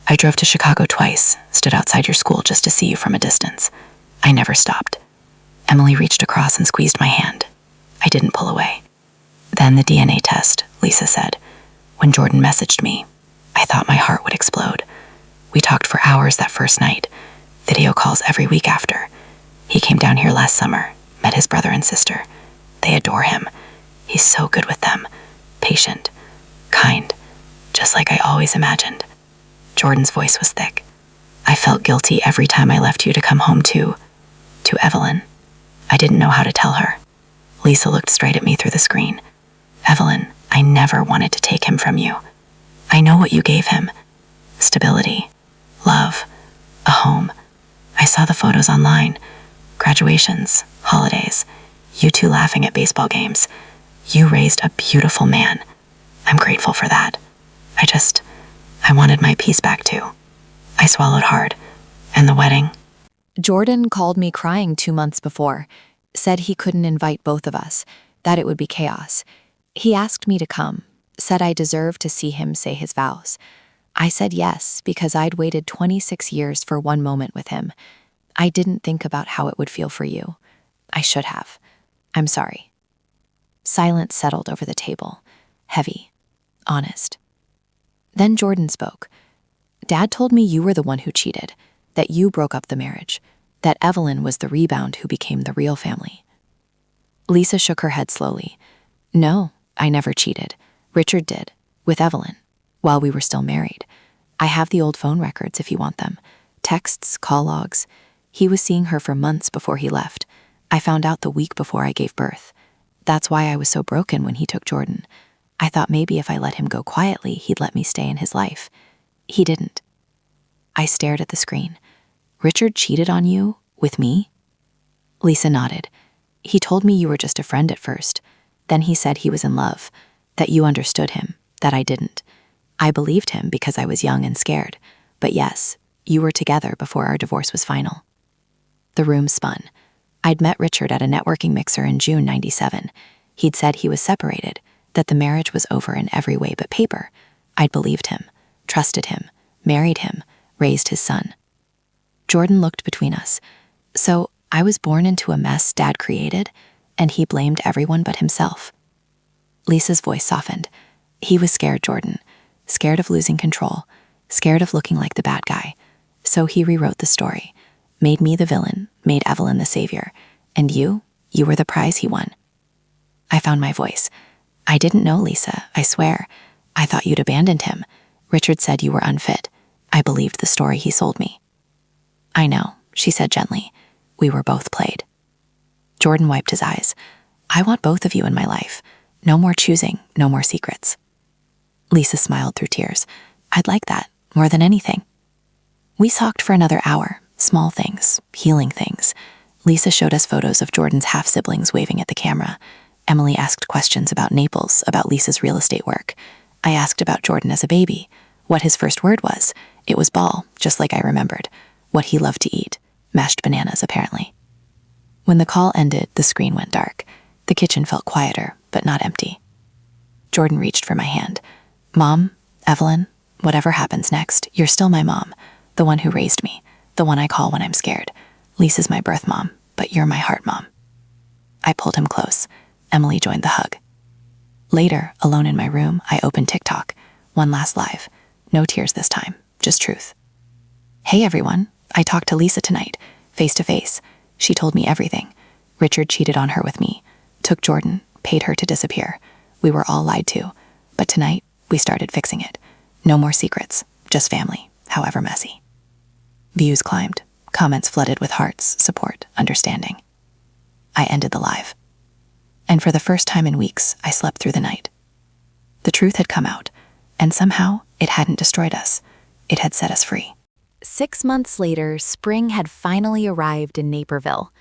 I drove to Chicago twice, stood outside your school just to see you from a distance. I never stopped. Emily reached across and squeezed my hand. I didn't pull away. Then the DNA test, Lisa said. When Jordan messaged me, I thought my heart would explode. We talked for hours that first night, video calls every week after. He came down here last summer, met his brother and sister. They adore him. He's so good with them, patient, kind, just like I always imagined. Jordan's voice was thick. I felt guilty every time I left you to come home to Evelyn. I didn't know how to tell her. Lisa looked straight at me through the screen. Evelyn, I never wanted to take him from you. I know what you gave him. Stability, love, a home. I saw the photos online. Graduations, holidays, you two laughing at baseball games. You raised a beautiful man. I'm grateful for that. I wanted my peace back too. I swallowed hard. And the wedding? Jordan called me crying 2 months before, said he couldn't invite both of us, that it would be chaos. He asked me to come, said I deserved to see him say his vows. I said yes because I'd waited 26 years for one moment with him. I didn't think about how it would feel for you. I should have. I'm sorry. Silence settled over the table, heavy, honest. Then Jordan spoke. Dad told me you were the one who cheated, that you broke up the marriage, that Evelyn was the rebound who became the real family. Lisa shook her head slowly. No, I never cheated. Richard did, with Evelyn, while we were still married. I have the old phone records if you want them. Texts, call logs. He was seeing her for months before he left. I found out the week before I gave birth. That's why I was so broken when he took Jordan. I thought maybe if I let him go quietly, he'd let me stay in his life. He didn't. I stared at the screen. Richard cheated on you? With me? Lisa nodded. He told me you were just a friend at first. Then he said he was in love, that you understood him, that I didn't. I believed him because I was young and scared. But yes, you were together before our divorce was final. The room spun. I'd met Richard at a networking mixer in June '97. He'd said he was separated, that the marriage was over in every way but paper. I'd believed him, trusted him, married him, raised his son. Jordan looked between us. So I was born into a mess Dad created, and he blamed everyone but himself. Lisa's voice softened. He was scared, Jordan. Scared of losing control. Scared of looking like the bad guy. So he rewrote the story. Made me the villain, made Evelyn the savior. And you were the prize he won. I found my voice. I didn't know, Lisa, I swear. I thought you'd abandoned him. Richard said you were unfit. I believed the story he sold me. I know, she said gently. We were both played. Jordan wiped his eyes. I want both of you in my life. No more choosing, no more secrets. Lisa smiled through tears. I'd like that, more than anything. We talked for another hour, small things, healing things. Lisa showed us photos of Jordan's half-siblings waving at the camera. Emily asked questions about Naples, about Lisa's real estate work. I asked about Jordan as a baby, what his first word was. It was ball, just like I remembered. What he loved to eat, mashed bananas apparently. When the call ended, the screen went dark. The kitchen felt quieter, but not empty. Jordan reached for my hand. Mom, Evelyn, whatever happens next, you're still my mom, the one who raised me, the one I call when I'm scared. Lisa's my birth mom, but you're my heart mom. I pulled him close. Emily joined the hug. Later, alone in my room, I opened TikTok. One last live. No tears this time, just truth. Hey everyone, I talked to Lisa tonight, face to face. She told me everything. Richard cheated on her with me, took Jordan, paid her to disappear. We were all lied to, but tonight we started fixing it. No more secrets, just family, however messy. Views climbed, comments flooded with hearts, support, understanding. I ended the live. And for the first time in weeks, I slept through the night. The truth had come out, and somehow it hadn't destroyed us. It had set us free. 6 months later, spring had finally arrived in Naperville.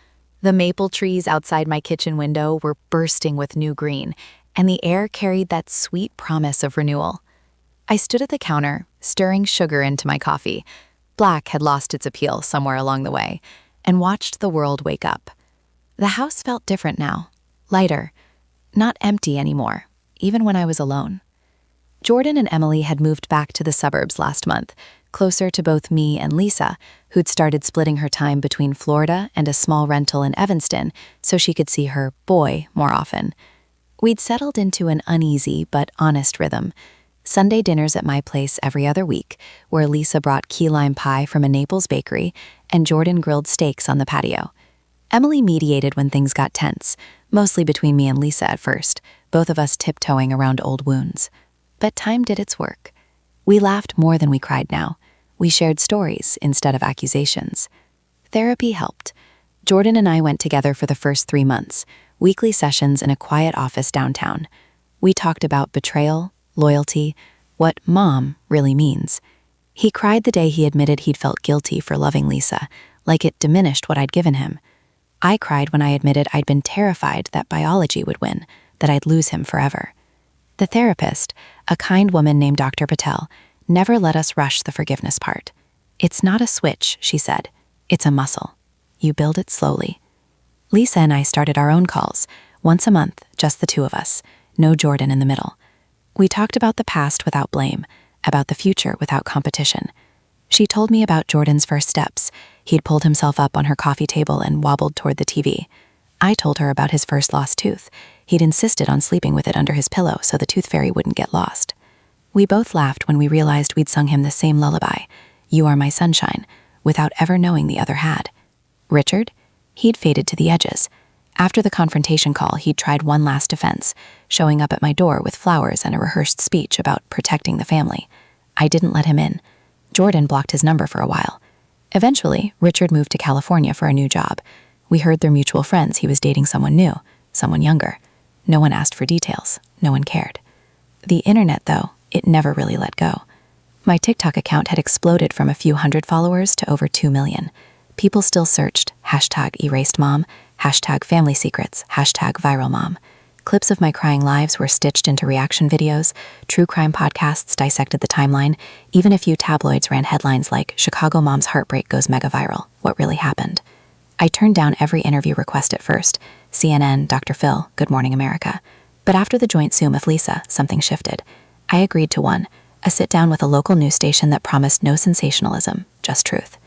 The maple trees outside my kitchen window were bursting with new green, and the air carried that sweet promise of renewal. I stood at the counter, stirring sugar into my coffee. Black had lost its appeal somewhere along the way, and watched the world wake up. The house felt different now, lighter, not empty anymore, even when I was alone. Jordan and Emily had moved back to the suburbs last month, closer to both me and Lisa, who'd started splitting her time between Florida and a small rental in Evanston so she could see her boy more often. We'd settled into an uneasy but honest rhythm. Sunday dinners at my place every other week, where Lisa brought key lime pie from a Naples bakery and Jordan grilled steaks on the patio. Emily mediated when things got tense, mostly between me and Lisa at first, both of us tiptoeing around old wounds. But time did its work. We laughed more than we cried now. We shared stories instead of accusations. Therapy helped. Jordan and I went together for the first 3 months, weekly sessions in a quiet office downtown. We talked about betrayal, loyalty, what mom really means. He cried the day he admitted he'd felt guilty for loving Lisa, like it diminished what I'd given him. I cried when I admitted I'd been terrified that biology would win, that I'd lose him forever. The therapist, a kind woman named Dr. Patel, never let us rush the forgiveness part. It's not a switch, she said. It's a muscle. You build it slowly. Lisa and I started our own calls, once a month, just the two of us, no Jordan in the middle. We talked about the past without blame, about the future without competition. She told me about Jordan's first steps. He'd pulled himself up on her coffee table and wobbled toward the TV. I told her about his first lost tooth. He'd insisted on sleeping with it under his pillow so the tooth fairy wouldn't get lost. We both laughed when we realized we'd sung him the same lullaby, "You Are My Sunshine," without ever knowing the other had. Richard? He'd faded to the edges. After the confrontation call, he'd tried one last defense, showing up at my door with flowers and a rehearsed speech about protecting the family. I didn't let him in. Jordan blocked his number for a while. Eventually, Richard moved to California for a new job. We heard through mutual friends he was dating someone new, someone younger. No one asked for details. No one cared. The internet, though, it never really let go. My TikTok account had exploded from a few hundred followers to over 2 million. People still searched #ErasedMom, #FamilySecrets, #ViralMom. Clips of my crying lives were stitched into reaction videos, true crime podcasts dissected the timeline, even a few tabloids ran headlines like "Chicago Mom's Heartbreak Goes Mega Viral. What Really Happened?" I turned down every interview request at first, CNN, Dr. Phil, Good Morning America. But after the joint Zoom with Lisa, something shifted. I agreed to one, a sit-down with a local news station that promised no sensationalism, just truth.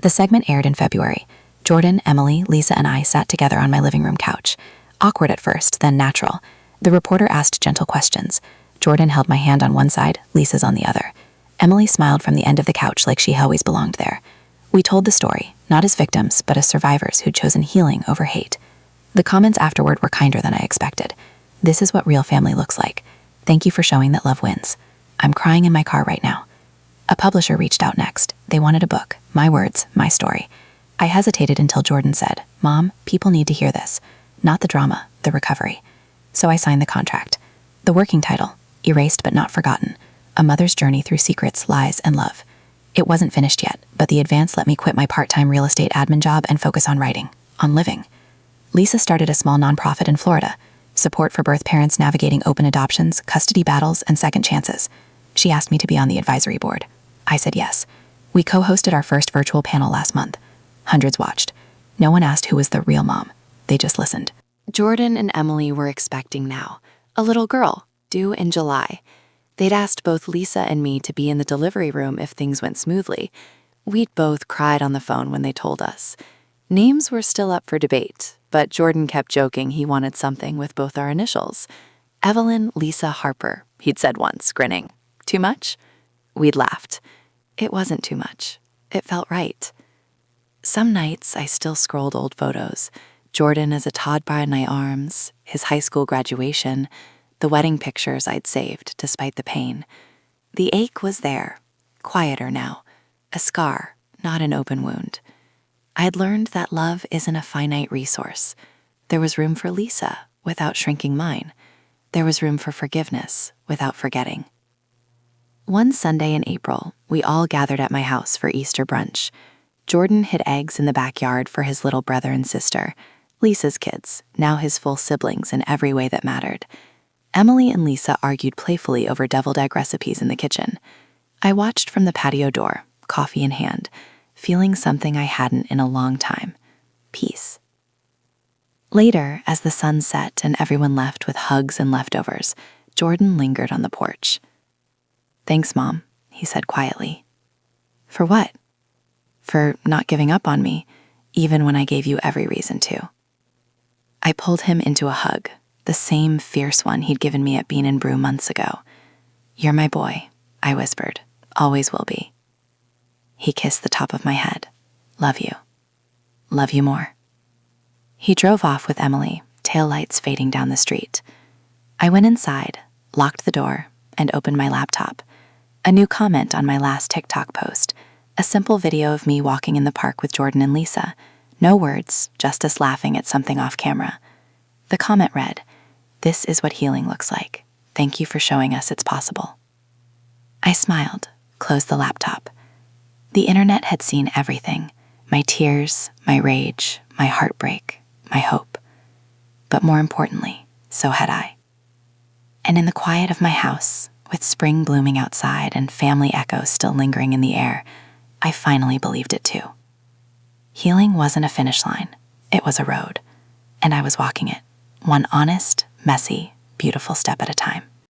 The segment aired in February. Jordan, Emily, Lisa, and I sat together on my living room couch. Awkward at first, then natural. The reporter asked gentle questions. Jordan held my hand on one side, Lisa's on the other. Emily smiled from the end of the couch like she always belonged there. We told the story, not as victims, but as survivors who'd chosen healing over hate. The comments afterward were kinder than I expected. "This is what real family looks like. Thank you for showing that love wins. I'm crying in my car right now." A publisher reached out next. They wanted a book. My words, my story. I hesitated until Jordan said, "Mom, people need to hear this. Not the drama, the recovery." So I signed the contract. The working title, Erased but Not Forgotten, A Mother's Journey Through Secrets, Lies, and Love. It wasn't finished yet, but the advance let me quit my part-time real estate admin job and focus on writing, on living. Lisa started a small nonprofit in Florida, support for birth parents navigating open adoptions, custody battles, and second chances. She asked me to be on the advisory board. I said yes. We co-hosted our first virtual panel last month. Hundreds watched. No one asked who was the real mom. They just listened. Jordan and Emily were expecting now, a little girl, due in July. They'd asked both Lisa and me to be in the delivery room if things went smoothly. We'd both cried on the phone when they told us. Names were still up for debate, but Jordan kept joking he wanted something with both our initials. Evelyn Lisa Harper, he'd said once, grinning. Too much? We'd laughed. It wasn't too much. It felt right. Some nights I still scrolled old photos. Jordan as a toddler in my arms, his high school graduation, the wedding pictures I'd saved despite the pain. The ache was there, quieter now, a scar, not an open wound. I'd learned that love isn't a finite resource. There was room for Lisa without shrinking mine. There was room for forgiveness without forgetting. One Sunday in April, we all gathered at my house for Easter brunch. Jordan hid eggs in the backyard for his little brother and sister, Lisa's kids, now his full siblings in every way that mattered. Emily and Lisa argued playfully over deviled egg recipes in the kitchen. I watched from the patio door, coffee in hand, feeling something I hadn't in a long time: peace. Later, as the sun set and everyone left with hugs and leftovers, Jordan lingered on the porch. "Thanks, Mom," he said quietly. "For what?" "For not giving up on me, even when I gave you every reason to." I pulled him into a hug, the same fierce one he'd given me at Bean and Brew months ago. "You're my boy," I whispered, "always will be." He kissed the top of my head. "Love you. Love you more." He drove off with Emily, taillights fading down the street. I went inside, locked the door, and opened my laptop. A new comment on my last TikTok post, a simple video of me walking in the park with Jordan and Lisa. No words, just us laughing at something off camera. The comment read, "This is what healing looks like. Thank you for showing us it's possible." I smiled, closed the laptop. The internet had seen everything: my tears, my rage, my heartbreak, my hope. But more importantly, so had I. And in the quiet of my house, with spring blooming outside and family echoes still lingering in the air, I finally believed it too. Healing wasn't a finish line, it was a road, and I was walking it, one honest, messy, beautiful step at a time.